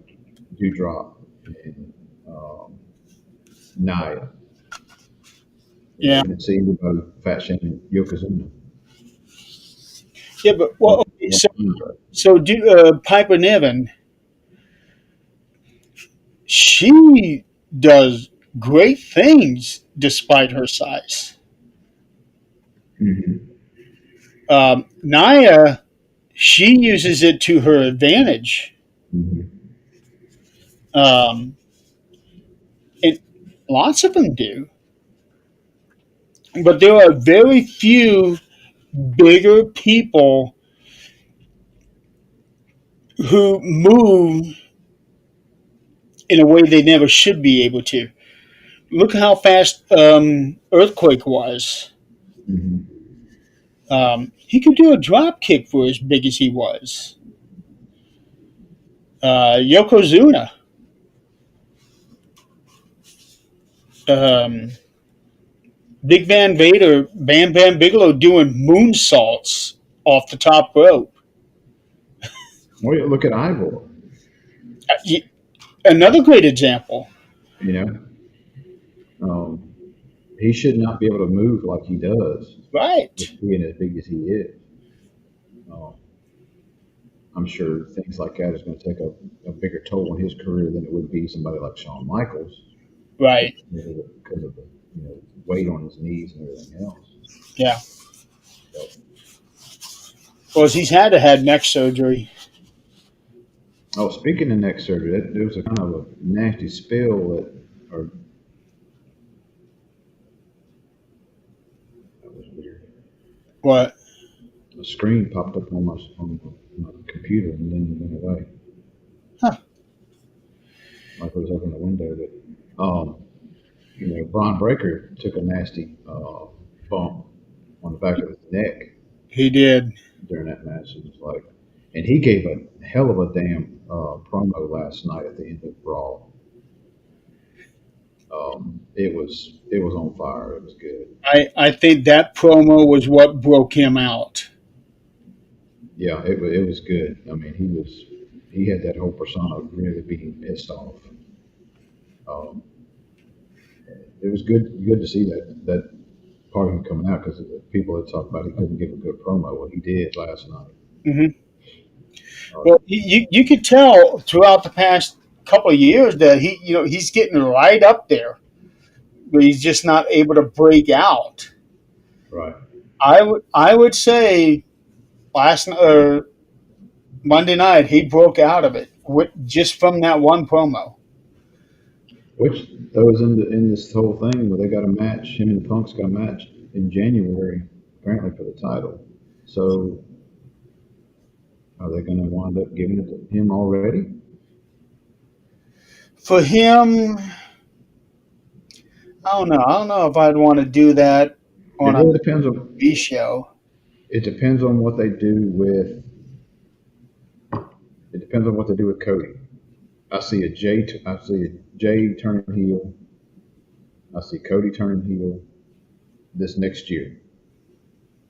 Dewdrop and Naya. yeah, You didn't see anybody fat shaming Yokozuna yeah. But or, well, okay, or so Andre. so do Piper Niven. She does great things despite her size. Mm-hmm. Naya, she uses it to her advantage. Mm-hmm. Um, and lots of them do. But there are very few bigger people who move in a way they never should be able to. Look how fast Earthquake was. Mm-hmm. He could do a drop kick for as big as he was. Yokozuna, um, Big Van Vader, Bam Bam Bigelow doing moonsaults off the top rope. Well, you look at Ivor. Another great example. You know, he should not be able to move like he does, Right. with being as big as he is. Um, I'm sure things like that is going to take a bigger toll on his career than it would be somebody like Shawn Michaels Right. because of the weight on his knees and everything else. Yeah. So, Well, he's had neck surgery. oh, speaking of neck surgery, there was a kind of a nasty spill or that was weird. What? A screen popped up on my computer and then it went away. Huh. Like it was open the window. But Braun Breaker took a nasty bump on the back of his neck He did. during that match. It was like, and he gave a hell of a damn promo last night at the end of Raw. It was on fire. It was good. I think that promo was what broke him out. Yeah, it was good. I mean, he had that whole persona of really being pissed off. Um, it was good to see that part of him coming out because people had talked about he couldn't give a good promo. Well, he did last night. Hmm. Well, you could tell throughout the past couple of years that he's getting right up there, but he's just not able to break out. Right. I would say Monday night he broke out of it just from that one promo. Which those in this whole thing where they got a match, him and Punk's got a match in January, apparently for the title. So are they going to wind up giving it to him already? For him, I don't know. I don't know if I'd want to do that It on a really depends on. TV show. It depends on what they do with. It depends on what they do with Cody. I see a Jay turning heel. I see Cody turning heel this next year.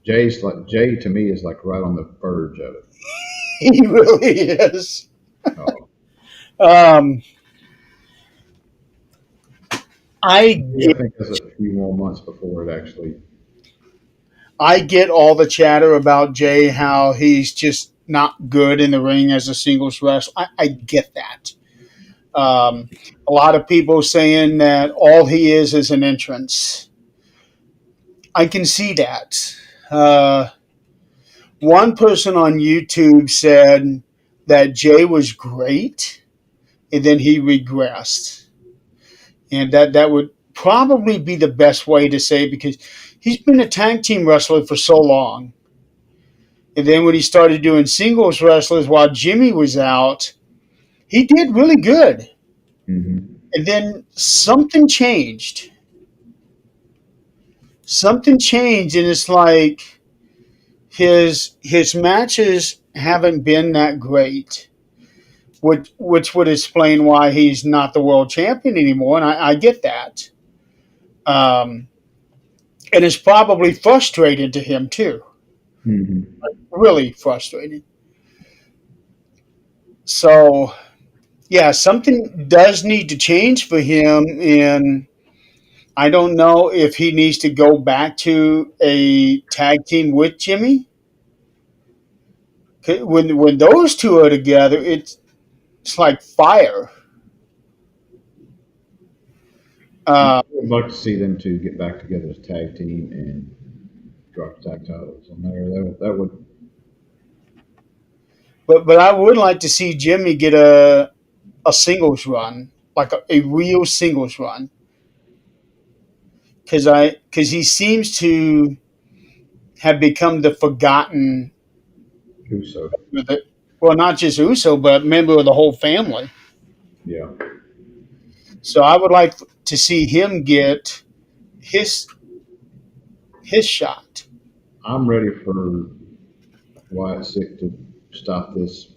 Jay to me is like right on the verge of it. He really is. Uh, Um, I I think there's a few more months before it actually. I get all the chatter about Jay, how he's just not good in the ring as a singles wrestler. I get that. A lot of people saying that all he is an entrance. I can see that. One person on YouTube said that Jay was great and then he regressed. And that would probably be the best way to say it because he's been a tag team wrestler for so long. And then when he started doing singles wrestlers while Jimmy was out, he did really good. Mm-hmm. And then something changed. Something changed, and it's like his matches haven't been that great, which would explain why he's not the world champion anymore. And I get that. And it's probably frustrating to him too. Mm-hmm. Really frustrating. So yeah, something does need to change for him, and I don't know if he needs to go back to a tag team with Jimmy. 'Cause when those two are together, it's like fire. Uh, I'd like to see them two get back together as a tag team and drop the tag titles. No matter that would. but I would like to see Jimmy get a singles run, like a real singles run, because he seems to have become the forgotten. Uso. Well, not just Uso, but member of the whole family. Yeah. So I would like to see him get his shot. I'm ready for Wyatt Sick to stop this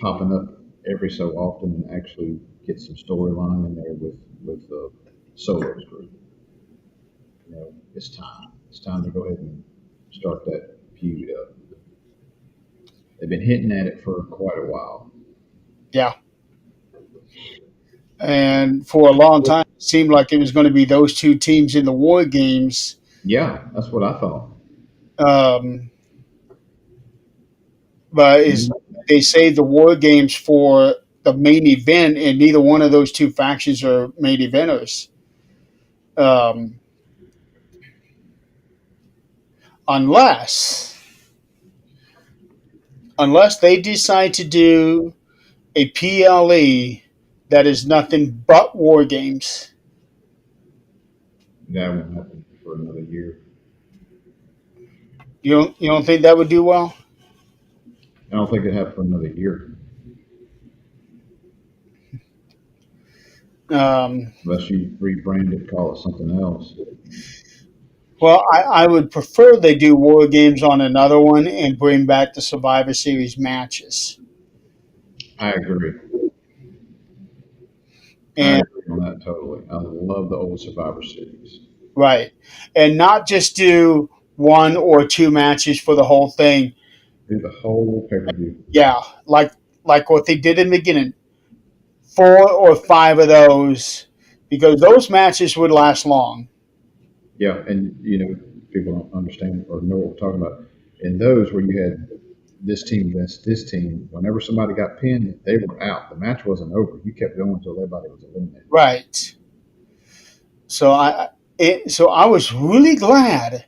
popping up every so often and actually get some storyline in there with Solo's group. It's time. It's time to go ahead and start that feud up. They've been hitting at it for quite a while. Yeah. And for a long time, it seemed like it was going to be those two teams in the War Games. Yeah, that's what I thought. Um, but is Mhm. they saved the War Games for the main event, and neither one of those two factions are main eventers. Um, unless unless they decide to do a PLE that is nothing but War Games. That won't happen for another year. You don't think that would do well? I don't think it happened for another year Um, unless you rebrand it, call it something else. well, I would prefer they do War Games on another one and bring back the Survivor Series matches. I agree. I And agree on that totally. I love the old Survivor Series. right. And not just do one or two matches for the whole thing. Do the whole pay per view. Yeah, like what they did in the beginning. 4 or 5 of those because those matches would last long. Yeah, and people don't understand or know what we're talking about. In those where you had this team against this team, whenever somebody got pinned, they were out. The match wasn't over. You kept going until everybody was eliminated. Right. So I was really glad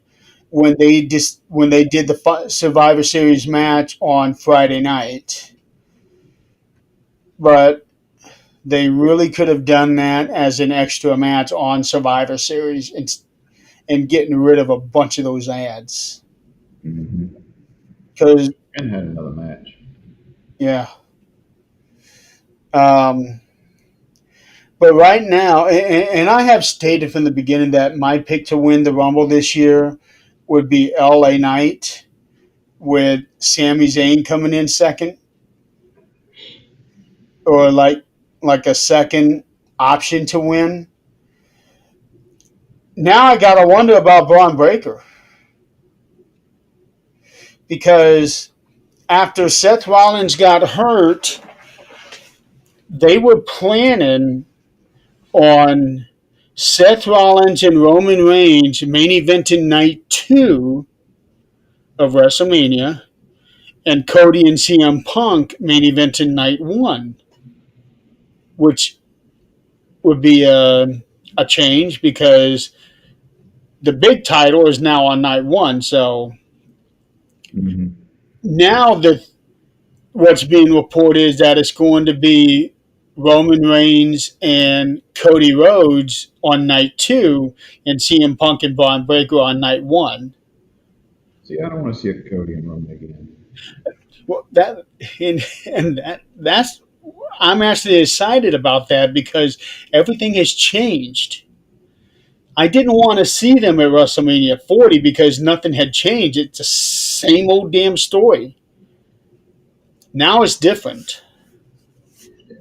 when they did the Survivor Series match on Friday night. But they really could have done that as an extra match on Survivor Series and getting rid of a bunch of those ads. Mm-hmm. Because And had another match. yeah, um, but right now, and I have stated from the beginning that my pick to win the Rumble this year would be LA Knight with Sami Zayn coming in second, or like a second option to win. Now I gotta wonder about Braun Breaker because after Seth Rollins got hurt, they were planning on Seth Rollins and Roman Reigns main event in night 2 of WrestleMania, and Cody and CM Punk main event in night 1, which would be a change because the big title is now on night 1. So Mm-hmm. now that what's being reported is that it's going to be Roman Reigns and Cody Rhodes on night 2, and CM Punk and Braun Breaker on night 1. See, I don't want to see a Cody and Roman again. Well, that's I'm actually excited about that because everything has changed. I didn't want to see them at WrestleMania 40 because nothing had changed. It's the same old damn story. Now it's different.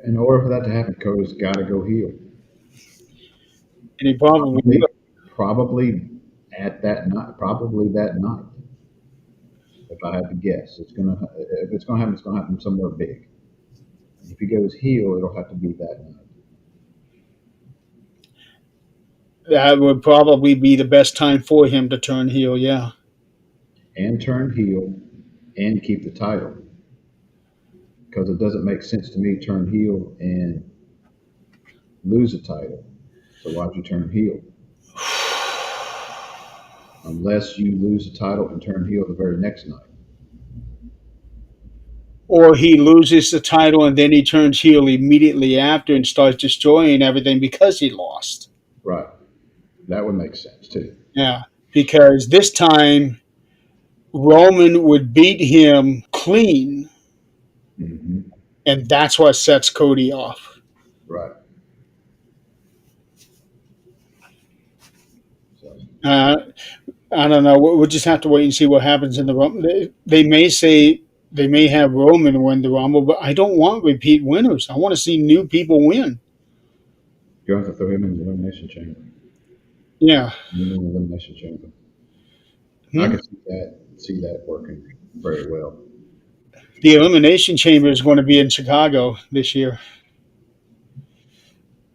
In order for that to happen, Cody's got to go heel. And he probably Probably, probably at that night. Probably that night. If I had to guess, if it's gonna happen, it's gonna happen somewhere big. If he goes heel, it'll have to be that night. that would probably be the best time for him to turn heel, yeah. And turn heel and keep the title. Because it doesn't make sense to me turn heel and lose a title. So why'd you turn heel? Unless you lose the title and turn heel the very next night. Or he loses the title and then he turns heel immediately after and starts destroying everything because he lost. Right. That would make sense too. Yeah. Because this time Roman would beat him clean, Mm-hmm. and that's what sets Cody off. Right. So, Uh, I don't know. We'll just have to wait and see what happens in the Rumble. They may say They may have Roman win the Rumble, but I don't want repeat winners. I want to see new people win. You have to throw him in the elimination chamber. Yeah. In the elimination chamber. I Hmm? can see that working very well. The Elimination Chamber is going to be in Chicago this year.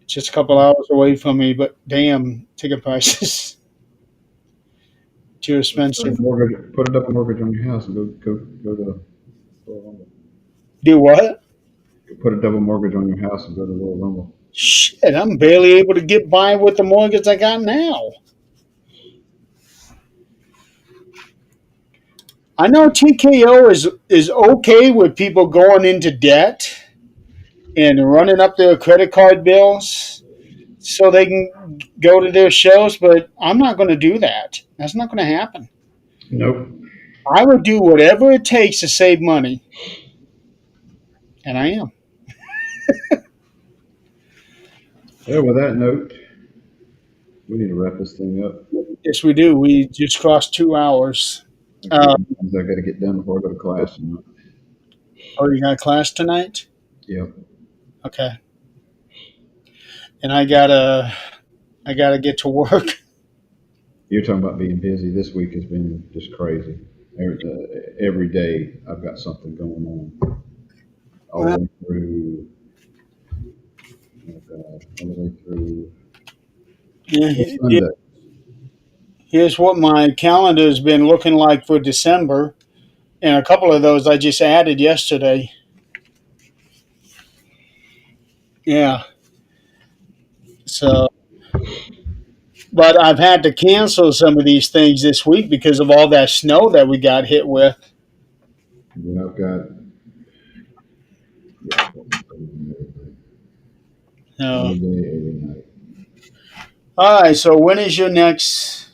Just a couple hours away from me, but damn, ticket prices too expensive. Put a double mortgage on your house and go to Royal Rumble. Do what? Put a double mortgage on your house and go to Royal Rumble. Shit, I'm barely able to get by with the mortgage I got now. I know TKO is okay with people going into debt and running up their credit card bills so they can go to their shows, but I'm not going to do that. That's not going to happen. Nope. I would do whatever it takes to save money, and I am. Yeah, with that note, we need to wrap this thing up. Yes, we do. We just crossed 2 hours. I got to get done before I go to class. Oh, you got class tonight? Yep. Okay. And I gotta get to work. You're talking about being busy. This week has been just crazy. Every day I've got something going on. All the way through. Oh God, all the way through Sunday. Here's what my calendar has been looking like for December, and a couple of those I just added yesterday. Yeah. So, but I've had to cancel some of these things this week because of all that snow that we got hit with. Yeah, I've got. Yeah, every day, every night. All right. So when is your next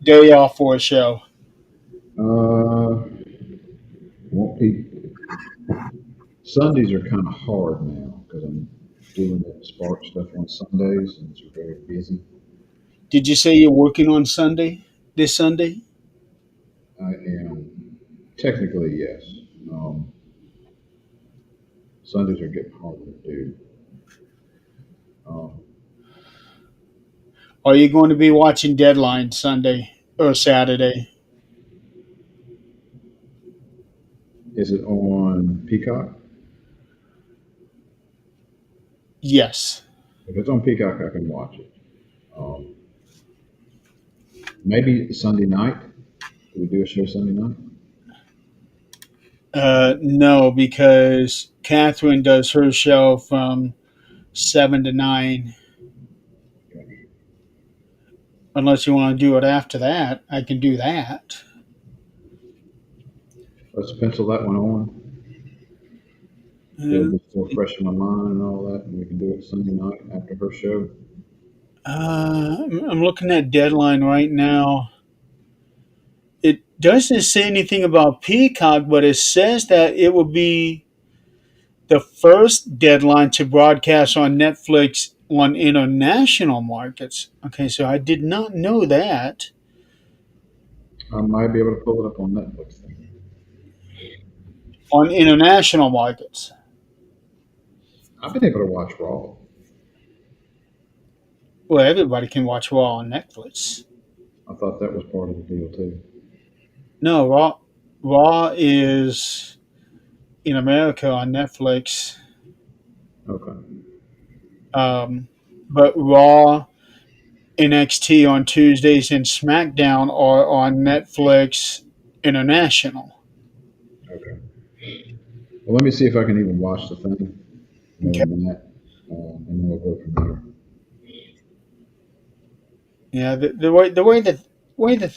day off for a show? Won't be. Sundays are kind of hard now because I'm doing that Spark stuff on Sundays and it's very busy. Did you say you're working on Sunday? This Sunday? I am technically yes. Um, Sundays are getting harder to do. Um, Are you going to be watching Deadline Sunday or Saturday? is it on Peacock? Yes. If it's on Peacock, I can watch it. Um, maybe Sunday night. Do we do a show Sunday night? No, because Catherine does her show from 7 to 9. Unless you want to do it after that, I can do that. Let's pencil that one on. It'll be still fresh in my mind and all that, and we can do it Sunday night after her show. I'm looking at Deadline right now. It doesn't say anything about Peacock, but it says that it will be the first Deadline to broadcast on Netflix on international markets. Okay, so I did not know that. I might be able to pull it up on Netflix then. On international markets. I've been able to watch Raw. Well, everybody can watch Raw on Netflix. I thought that was part of the deal too. No, Raw is in America on Netflix. Okay. But Raw, NXT on Tuesdays, and SmackDown are on Netflix International. Okay. Well, let me see if I can even watch the thing. Okay. And then we'll go from there. Yeah, the way that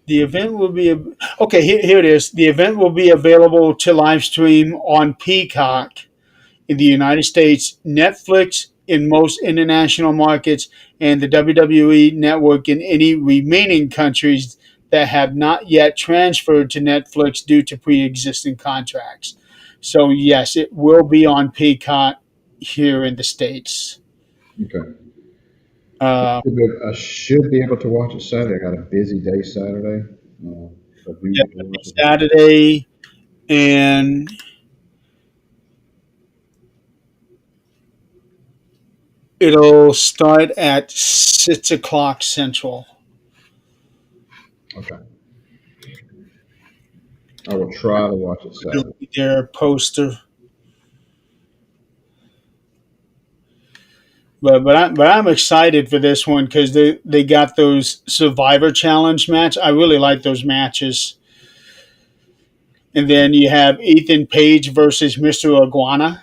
the event will be okay. Here it is. The event will be available to live stream on Peacock in the United States, Netflix in most international markets, and the WWE Network in any remaining countries that have not yet transferred to Netflix due to pre-existing contracts. So yes, it will be on Peacock here in the States. Okay. Uh, I should be able to watch it Saturday. I got a busy day Saturday. yeah, Saturday, and it'll start at 6 o'clock Central. Okay. I will try to watch it It'll Saturday. be their poster. But I'm excited for this one because they got those Survivor Challenge match. I really like those matches. And then you have Ethan Page versus Mr. Iguana.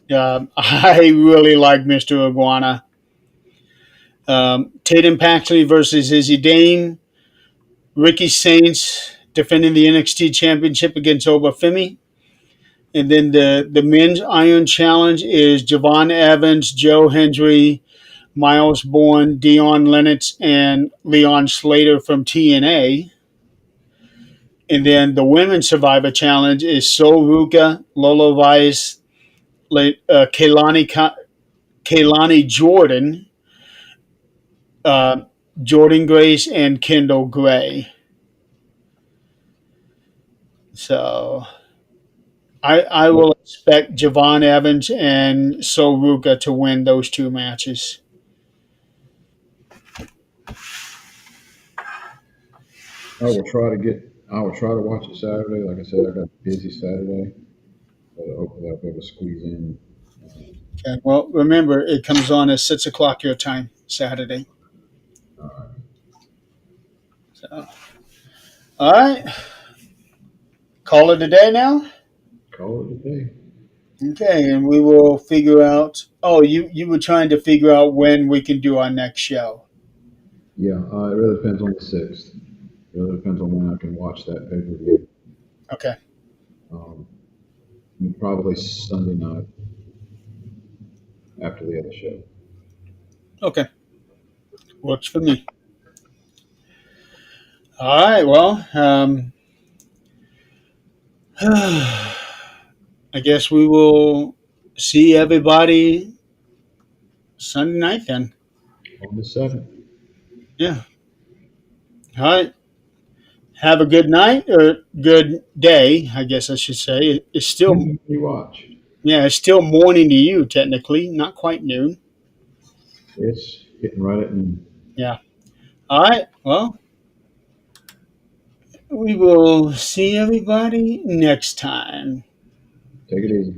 I really like Mr. Iguana. Tatum Paxley versus Izzy Dane. Ricky Saints defending the NXT Championship against Obafemi. And then the men's Iron Challenge is Javon Evans, Joe Hendry, Miles Bourne, Dion Lennox, and Leon Slater from TNA. And then the Women's Survivor Challenge is Sol Ruka, Lola Vice, Kaylani Jordan, uh, Jordan Grace, and Kendall Gray. So I will expect Javon Evans and Sol Ruka to win those two matches. I will try to watch it Saturday. Like I said, I got a busy Saturday, but hopefully I'll be able to squeeze in. Okay. Well, remember, it comes on at 6 o'clock your time, Saturday. All right. So, all right. Call it a day now. Call it a day. Okay, and we will figure out. Oh, you were trying to figure out when we can do our next show. Yeah, it really depends on the 6th. It really depends on when I can watch that pay per view. Okay. Um, probably Sunday night after the other show. Okay. Works for me. All right. Well, I guess we will see everybody Sunday night then. On the 7th. Yeah. All right. Have a good night or good day, I guess I should say. It's still You watch. yeah, it's still morning to you technically, not quite noon. It's hitting right at noon. Yeah. All right. Well, we will see everybody next time. Take it easy.